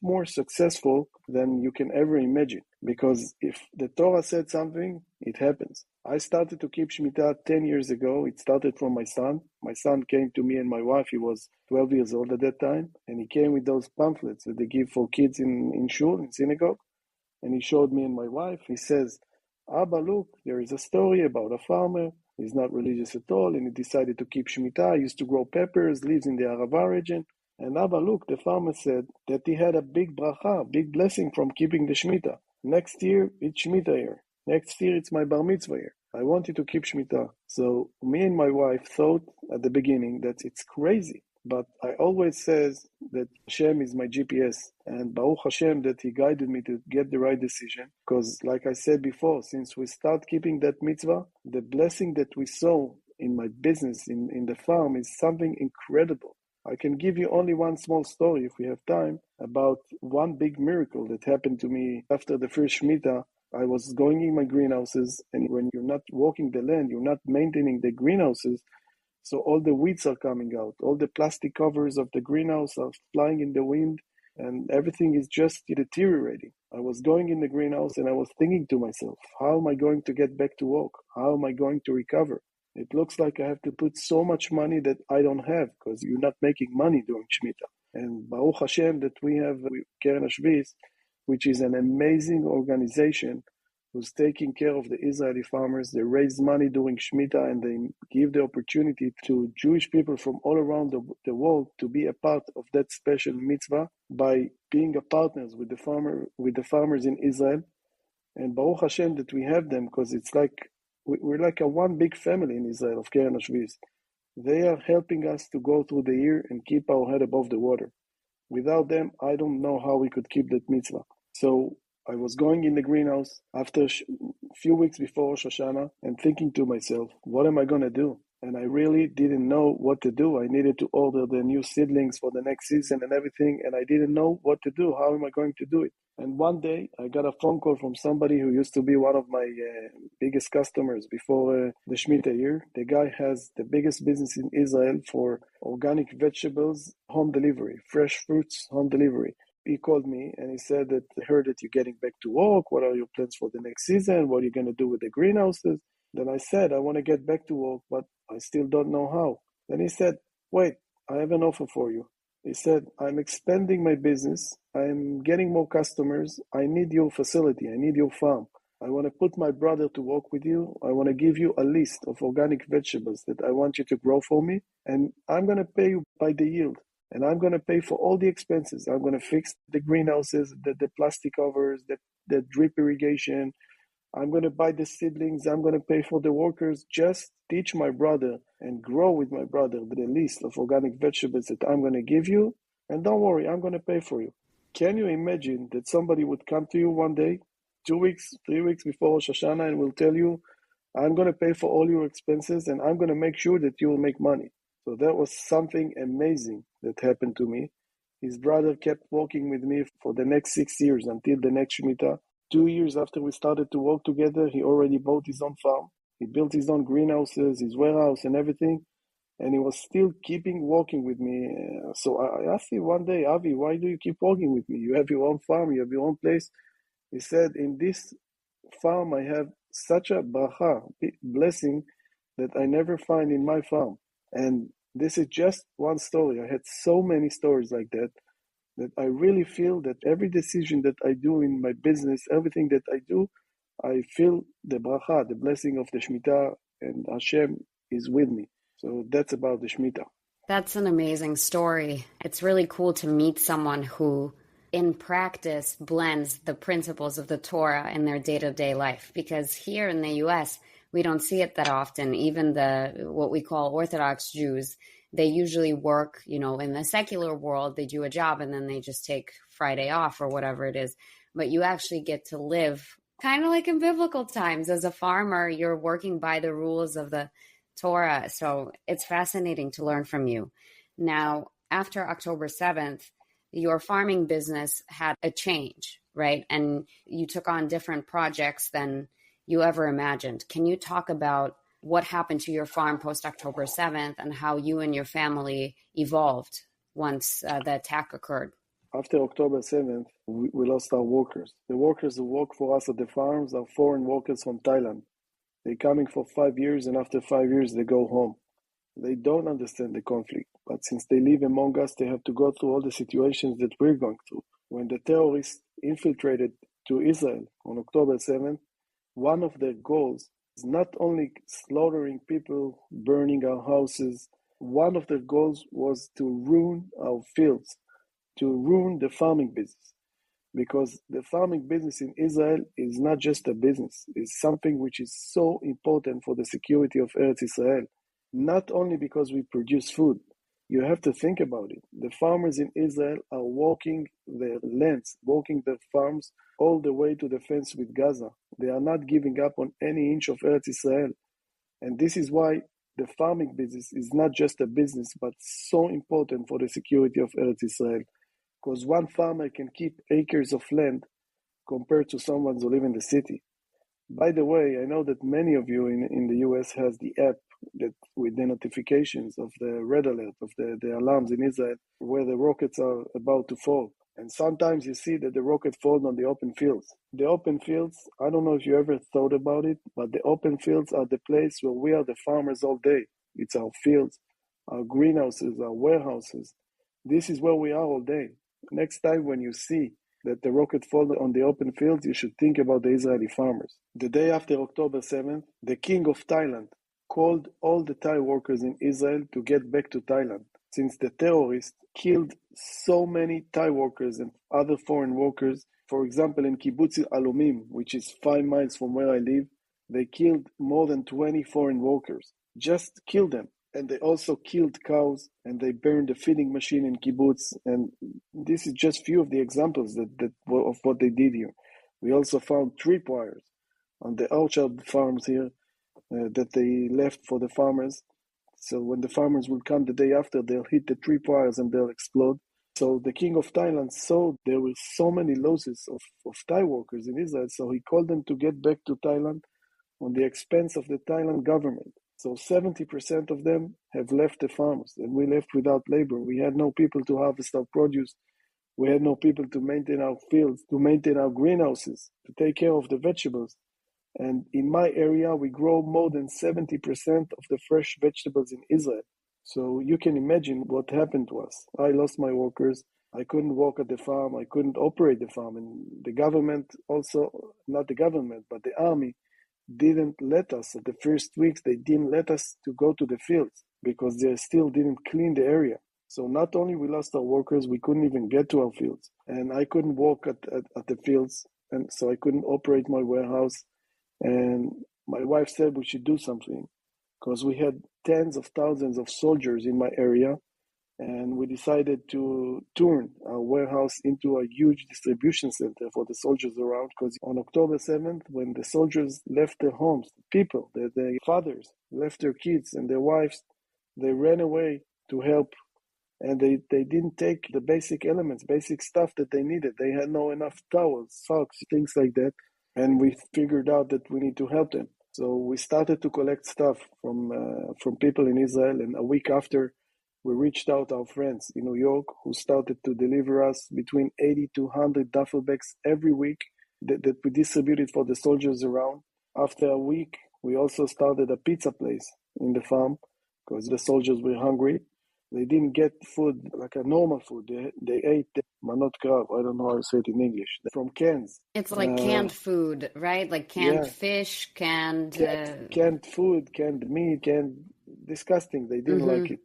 more successful than you can ever imagine. Because if the Torah said something, it happens. I started to keep Shemitah 10 years ago. It started from my son. My son came to me and my wife. He was 12 years old at that time. And he came with those pamphlets that they give for kids in shul, in synagogue. And he showed me and my wife. He says, Abba, look, there is a story about a farmer. He's not religious at all. And he decided to keep Shemitah. He used to grow peppers, lives in the Arava region. And Abba, look, the farmer said that he had a big bracha, big blessing from keeping the Shemitah. Next year, it's Shemitah year. Next year, it's my bar mitzvah year. I wanted to keep Shemitah. So me and my wife thought at the beginning that it's crazy. But I always says that Hashem is my GPS. And Baruch Hashem that He guided me to get the right decision. Because like I said before, since we start keeping that mitzvah, the blessing that we saw in my business, in the farm, is something incredible. I can give you only one small story, if we have time, about one big miracle that happened to me after the first Shemitah. I was going in my greenhouses, and when you're not walking the land, you're not maintaining the greenhouses, so all the weeds are coming out. All the plastic covers of the greenhouse are flying in the wind, and everything is just deteriorating. I was going in the greenhouse, and I was thinking to myself, how am I going to get back to work? How am I going to recover? It looks like I have to put so much money that I don't have, because you're not making money during Shemitah. And Baruch Hashem that we have Keren HaShvis, which is an amazing organization who's taking care of the Israeli farmers. They raise money during Shemitah and they give the opportunity to Jewish people from all around the world to be a part of that special mitzvah by being a partners with the farmers in Israel. And Baruch Hashem that we have them, because it's like we're like a one big family in Israel of Keren HaShvis. They are helping us to go through the year and keep our head above the water. Without them, I don't know how we could keep that mitzvah. So I was going in the greenhouse after a few weeks before Rosh Hashanah and thinking to myself, what am I going to do? And I really didn't know what to do. I needed to order the new seedlings for the next season and everything, and I didn't know what to do. How am I going to do it? And one day, I got a phone call from somebody who used to be one of my biggest customers before the Shemitah year. The guy has the biggest business in Israel for organic vegetables, home delivery, fresh fruits, home delivery. He called me and he said that I heard that you're getting back to work. What are your plans for the next season? What are you going to do with the greenhouses? Then I said, I want to get back to work, but I still don't know how. Then he said, wait, I have an offer for you. He said, I'm expanding my business. I'm getting more customers. I need your facility. I need your farm. I want to put my brother to work with you. I want to give you a list of organic vegetables that I want you to grow for me. And I'm going to pay you by the yield. And I'm going to pay for all the expenses. I'm going to fix the greenhouses, the plastic covers, the drip irrigation. I'm going to buy the seedlings. I'm going to pay for the workers. Just teach my brother and grow with my brother the list of organic vegetables that I'm going to give you. And don't worry, I'm going to pay for you. Can you imagine that somebody would come to you one day, 2 weeks, 3 weeks before Rosh Hashanah, and will tell you, I'm going to pay for all your expenses and I'm going to make sure that you will make money. So that was something amazing that happened to me. His brother kept working with me for the next 6 years until the next Shemitah. 2 years after we started to work together, he already bought his own farm. He built his own greenhouses, his warehouse and everything. And he was still keeping working with me. So I asked him one day, Avi, why do you keep working with me? You have your own farm, you have your own place. He said, in this farm, I have such a bracha, blessing, that I never find in my farm. And this is just one story. I had so many stories like that I really feel that every decision that I do in my business, everything that I do, I feel the bracha, the blessing of the Shemitah, and Hashem is with me. So that's about the Shemitah. That's an amazing story. It's really cool to meet someone who, in practice, blends the principles of the Torah in their day-to-day life. Because here in the U.S., we don't see it that often. Even what we call Orthodox Jews, they usually work, in the secular world, they do a job and then they just take Friday off or whatever it is. But you actually get to live kind of like in biblical times. As a farmer, you're working by the rules of the Torah. So it's fascinating to learn from you. Now, after October 7th, your farming business had a change, right? And you took on different projects than you ever imagined. Can you talk about what happened to your farm post October 7th and how you and your family evolved once the attack occurred? After October 7th, we lost our workers. The workers who work for us at the farms are foreign workers from Thailand. They're coming for 5 years, and after 5 years, they go home. They don't understand the conflict, but since they live among us, they have to go through all the situations that we're going through. When the terrorists infiltrated to Israel on October 7th, one of their goals is not only slaughtering people, burning our houses. One of their goals was to ruin our fields, to ruin the farming business. Because the farming business in Israel is not just a business. It's something which is so important for the security of Eretz Israel. Not only because we produce food. You have to think about it. The farmers in Israel are walking their lands, walking their farms all the way to the fence with Gaza. They are not giving up on any inch of Eretz Israel. And this is why the farming business is not just a business, but so important for the security of Eretz Israel. Because one farmer can keep acres of land compared to someone who live in the city. By the way, I know that many of you in the US has the app that with the notifications of the red alert, of the alarms in Israel, where the rockets are about to fall. And sometimes you see that the rocket falls on the open fields. The open fields, I don't know if you ever thought about it, but the open fields are the place where we are the farmers all day. It's our fields, our greenhouses, our warehouses. This is where we are all day. Next time when you see that the rocket falls on the open fields, you should think about the Israeli farmers. The day after October 7th, the king of Thailand called all the Thai workers in Israel to get back to Thailand, since the terrorists killed so many Thai workers and other foreign workers. For example, in Kibbutz Be'eri, which is 5 miles from where I live, they killed more than 20 foreign workers. Just killed them. And they also killed cows, and they burned the feeding machine in kibbutz. And this is just few of the examples of what they did here. We also found tripwires on the orchard farms here that they left for the farmers. So when the farmers will come the day after, they'll hit the tripwires and they'll explode. So the king of Thailand saw there were so many losses of Thai workers in Israel, so he called them to get back to Thailand on the expense of the Thailand government. So 70% of them have left the farms, and we left without labor. We had no people to harvest our produce. We had no people to maintain our fields, to maintain our greenhouses, to take care of the vegetables. And in my area, we grow more than 70% of the fresh vegetables in Israel. So you can imagine what happened to us. I lost my workers. I couldn't work at the farm. I couldn't operate the farm. And the government also, not the government, but the army, didn't let us. At the first weeks, they didn't let us to go to the fields because they still didn't clean the area. So not only we lost our workers, we couldn't even get to our fields. And I couldn't walk at the fields, and so I couldn't operate my warehouse. And my wife said we should do something because we had tens of thousands of soldiers in my area, and we decided to turn our warehouse into a huge distribution center for the soldiers around. Because on October 7th, when the soldiers left their homes, people, their fathers left their kids and their wives, they ran away to help. And they didn't take the basic elements, basic stuff that they needed. They had no enough towels, socks, things like that. And we figured out that we need to help them. So we started to collect stuff from people in Israel. And a week after, we reached out our friends in New York who started to deliver us between 80 to 100 duffel bags every week that we distributed for the soldiers around. After a week, we also started a pizza place in the farm because the soldiers were hungry. They didn't get food like a normal food. They ate manot krav. I don't know how to say it in English. From cans. It's like canned food, right? Like canned fish, canned food, canned meat, disgusting. They didn't like it.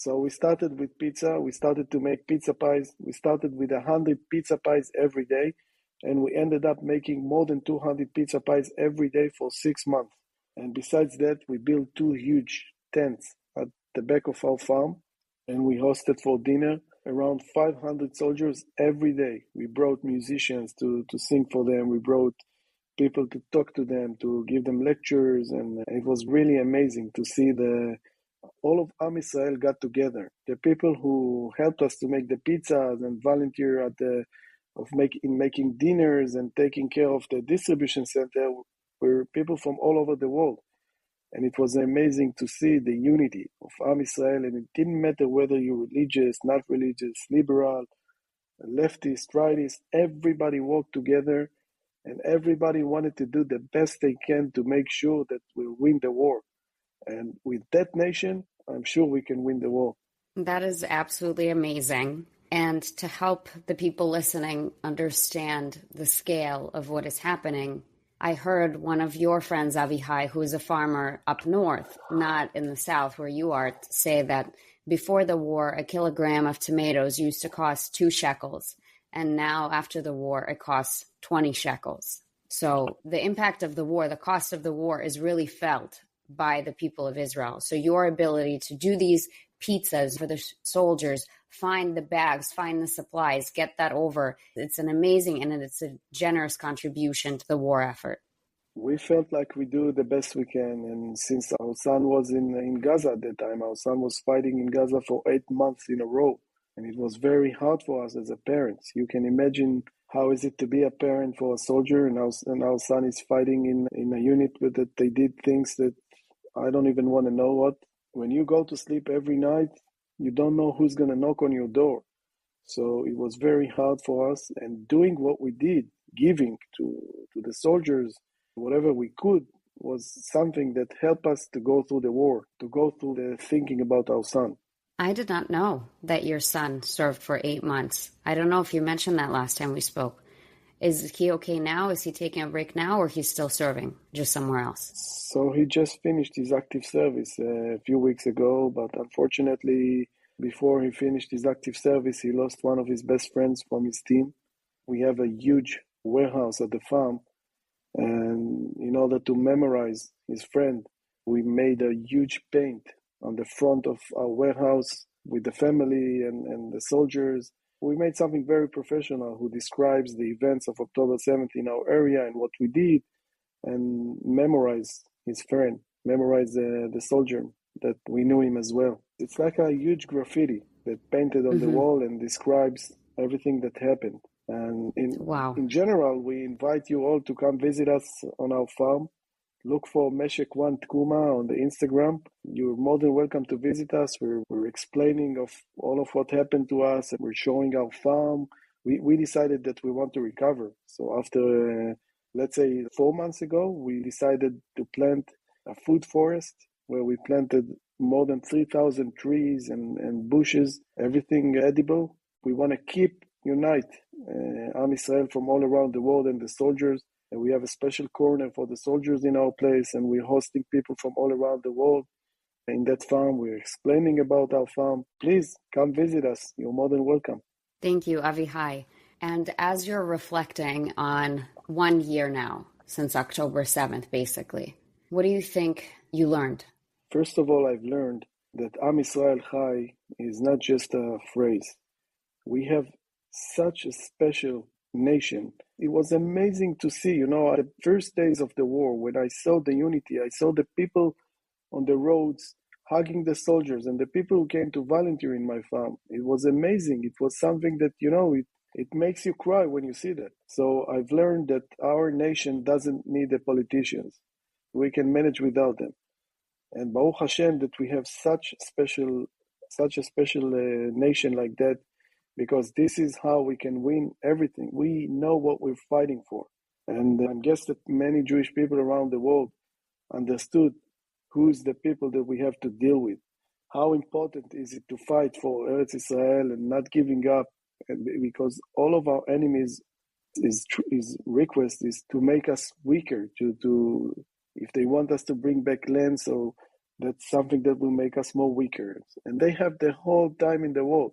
So we started with pizza. We started to make pizza pies. We started with 100 pizza pies every day, and we ended up making more than 200 pizza pies every day for 6 months. And besides that, we built 2 huge tents at the back of our farm, and we hosted for dinner around 500 soldiers every day. We brought musicians to sing for them. We brought people to talk to them, to give them lectures, and it was really amazing to see all of Am Israel got together. The people who helped us to make the pizzas and volunteer in making dinners and taking care of the distribution center were people from all over the world. And it was amazing to see the unity of Am Israel, and it didn't matter whether you're religious, not religious, liberal, leftist, rightist, everybody worked together, and everybody wanted to do the best they can to make sure that we'll win the war. And with that nation, I'm sure we can win the war. That is absolutely amazing. And to help the people listening understand the scale of what is happening, I heard one of your friends, Avichai, who is a farmer up north, not in the south where you are, say that before the war, a kilogram of tomatoes used to cost 2 shekels. And now after the war, it costs 20 shekels. So the impact of the war, the cost of the war is really felt by the people of Israel. So your ability to do these pizzas for the soldiers, find the bags, find the supplies, get that over, it's an amazing and it's a generous contribution to the war effort. We felt like we do the best we can. And since our son was in Gaza at that time, our son was fighting in Gaza for 8 months in a row. And it was very hard for us as a parents. You can imagine how is it to be a parent for a soldier, and our son is fighting in a unit that they did things that I don't even want to know what. When you go to sleep every night, you don't know who's going to knock on your door. So it was very hard for us. And doing what we did, giving to the soldiers, whatever we could, was something that helped us to go through the war, to go through the thinking about our son. I did not know that your son served for 8 months. I don't know if you mentioned that last time we spoke. Is he okay now? Is he taking a break now, or he's still serving just somewhere else? So he just finished his active service a few weeks ago, but unfortunately, before he finished his active service, he lost one of his best friends from his team. We have a huge warehouse at the farm, and in order to memorize his friend, we made a huge paint on the front of our warehouse with the family and the soldiers. We made something very professional who describes the events of October 7th in our area and what we did, and memorize his friend, memorize the soldier that we knew him as well. It's like a huge graffiti that painted on the wall and describes everything that happened. And in general, we invite you all to come visit us on our farm. Look for Moshav Tkuma on the Instagram. You're more than welcome to visit us. We're explaining of all of what happened to us, and we're showing our farm. We decided that we want to recover. So after, let's say 4 months ago, we decided to plant a food forest where we planted more than 3,000 trees and bushes, everything edible. We want to keep unite Am Israel from all around the world and the soldiers. And we have a special corner for the soldiers in our place, and we're hosting people from all around the world. In that farm, we're explaining about our farm. Please come visit us. You're more than welcome. Thank you, Avichai. And as you're reflecting on 1 year now, since October 7th, basically, what do you think you learned? First of all, I've learned that Am Israel Chai is not just a phrase. We have such a special nation. It was amazing to see, at the first days of the war, when I saw the unity, I saw the people on the roads hugging the soldiers and the people who came to volunteer in my farm. It was amazing. It was something that, it makes you cry when you see that. So I've learned that our nation doesn't need the politicians. We can manage without them. And Baruch Hashem that we have such a special nation like that, because this is how we can win everything. We know what we're fighting for. And I guess that many Jewish people around the world understood who's the people that we have to deal with. How important is it to fight for Eretz Israel and not giving up? Because all of our enemies, his request is to make us weaker, to if they want us to bring back land, so That's something that will make us more weaker. And they have the whole time in the world.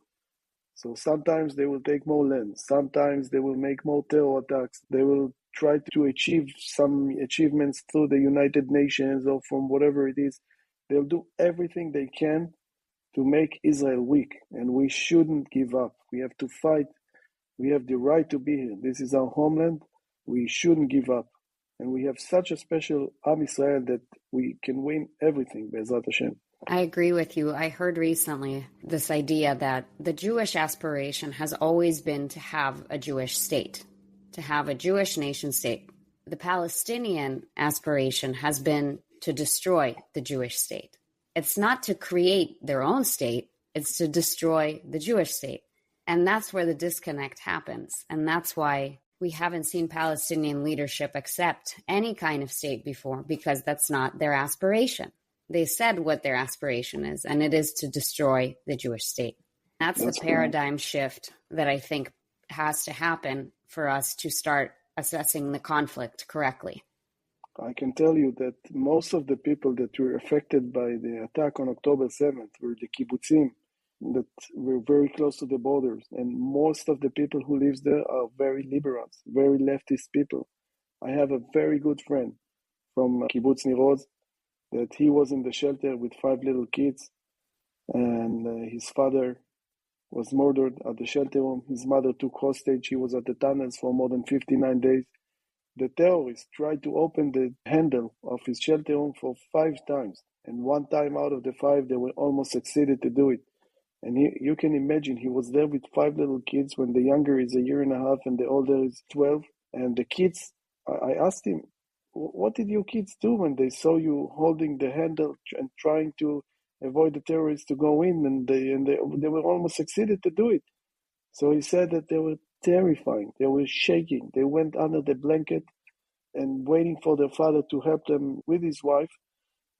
So sometimes they will take more land. Sometimes they will make more terror attacks. They will try to achieve some achievements through the United Nations or from whatever it is. They'll do everything they can to make Israel weak. And we shouldn't give up. We have to fight. We have the right to be here. This is our homeland. We shouldn't give up. And we have such a special Am Israel that we can win everything, Be'ezrat Hashem. I agree with you. I heard recently this idea that the Jewish aspiration has always been to have a Jewish state, to have a Jewish nation state. The Palestinian aspiration has been to destroy the Jewish state. It's not to create their own state, it's to destroy the Jewish state. And that's where the disconnect happens. And that's why we haven't seen Palestinian leadership accept any kind of state before, because that's not their aspiration. They said what their aspiration is, and it is to destroy the Jewish state. That's the paradigm shift that I think has to happen for us to start assessing the conflict correctly. I can tell you that most of the people that were affected by the attack on October 7th were the kibbutzim that were very close to the borders. And most of the people who live there are very liberals, very leftist people. I have a very good friend from Kibbutz Nirod that he was in the shelter with 5 little kids, and his father was murdered at the shelter home. His mother took hostage. He was at the tunnels for more than 59 days. The terrorists tried to open the handle of his shelter home for 5 times. And one time out of the 5, they were almost succeeded to do it. And you can imagine, he was there with 5 little kids when the younger is 1.5 years and the older is 12. And the kids, I asked him, what did your kids do when they saw you holding the handle and trying to avoid the terrorists to go in? And they were almost succeeded to do it. So he said that they were terrifying. They were shaking. They went under the blanket and waiting for their father to help them with his wife,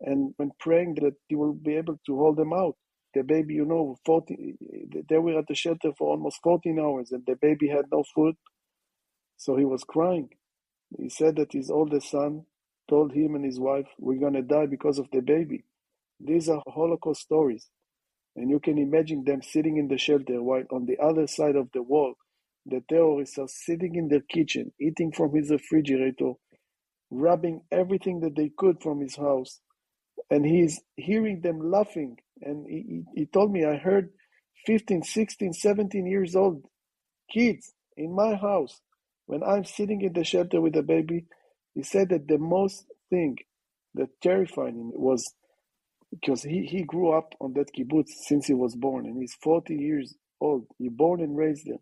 and praying that he will be able to hold them out. The baby, they were at the shelter for almost 14 hours, and the baby had no food. So he was crying. He said that his oldest son told him and his wife, we're going to die because of the baby. These are Holocaust stories. And you can imagine them sitting in the shelter while on the other side of the wall, the terrorists are sitting in their kitchen, eating from his refrigerator, robbing everything that they could from his house. And he's hearing them laughing. And he told me, I heard 15, 16, 17 years old kids in my house. When I'm sitting in the shelter with the baby, he said that the most thing that terrified him was because he grew up on that kibbutz since he was born, and he's 40 years old. He born and raised there.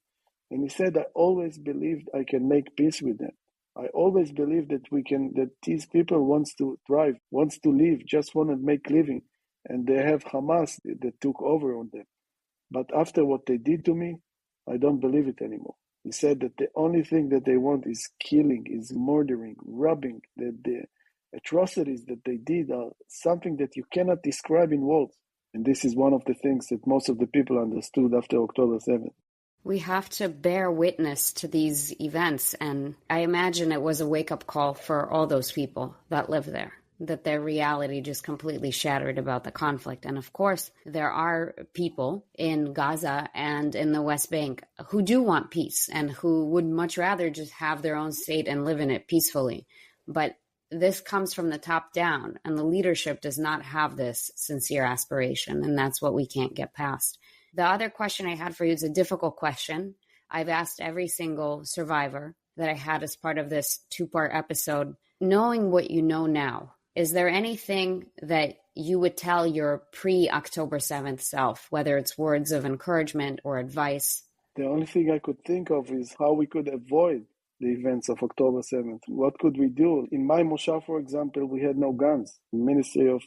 And he said, I always believed I can make peace with them. I always believed that these people wants to thrive, wants to live, just want to make living. And they have Hamas that took over on them. But after what they did to me, I don't believe it anymore. He said that the only thing that they want is killing, is murdering, robbing. The atrocities that they did are something that you cannot describe in words. And this is one of the things that most of the people understood after October 7th. We have to bear witness to these events, and I imagine it was a wake-up call for all those people that live there, that their reality just completely shattered about the conflict. And of course, there are people in Gaza and in the West Bank who do want peace and who would much rather just have their own state and live in it peacefully. But this comes from the top down, and the leadership does not have this sincere aspiration, and that's what we can't get past. The other question I had for you is a difficult question. I've asked every single survivor that I had as part of this 2-part episode. Knowing what you know now, is there anything that you would tell your pre-October 7th self, whether it's words of encouragement or advice? The only thing I could think of is how we could avoid the events of October 7th. What could we do? In my Moshav, for example, we had no guns. The Ministry of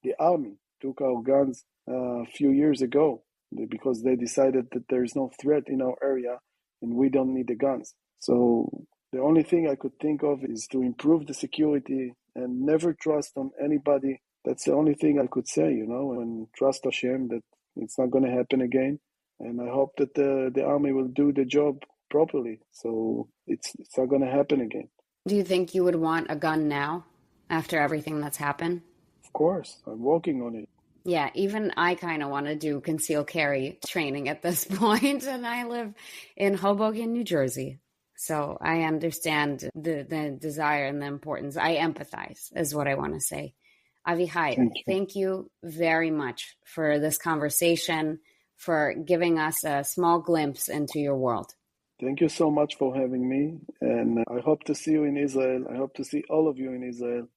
the Army took our guns a few years ago because they decided that there is no threat in our area and we don't need the guns. So the only thing I could think of is to improve the security and never trust on anybody. That's the only thing I could say, and trust Hashem that it's not going to happen again. And I hope that the army will do the job properly. So it's not going to happen again. Do you think you would want a gun now after everything that's happened? course, I'm working on it. Yeah, even I kind of want to do concealed carry training at this point, and I live in Hoboken, New Jersey. So I understand the desire and the importance. I empathize is what I want to say. Avichai, thank you very much for this conversation, for giving us a small glimpse into your world. Thank you so much for having me, and I hope to see you in Israel. I hope to see all of you in Israel.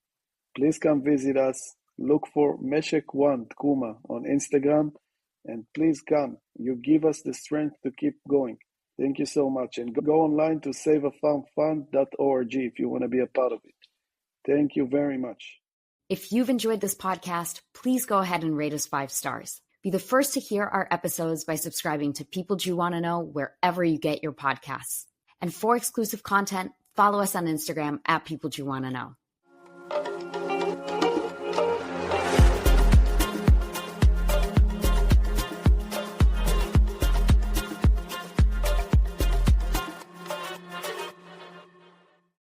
Please come visit us. Look for Meshek1 Tkuma on Instagram, and please come. You give us the strength to keep going. Thank you so much. And go online to saveafarmfund.org if you want to be a part of it. Thank you very much. If you've enjoyed this podcast, please go ahead and rate us 5 stars. Be the first to hear our episodes by subscribing to People You Want to Know wherever you get your podcasts. And for exclusive content, follow us on Instagram at People You Want to Know.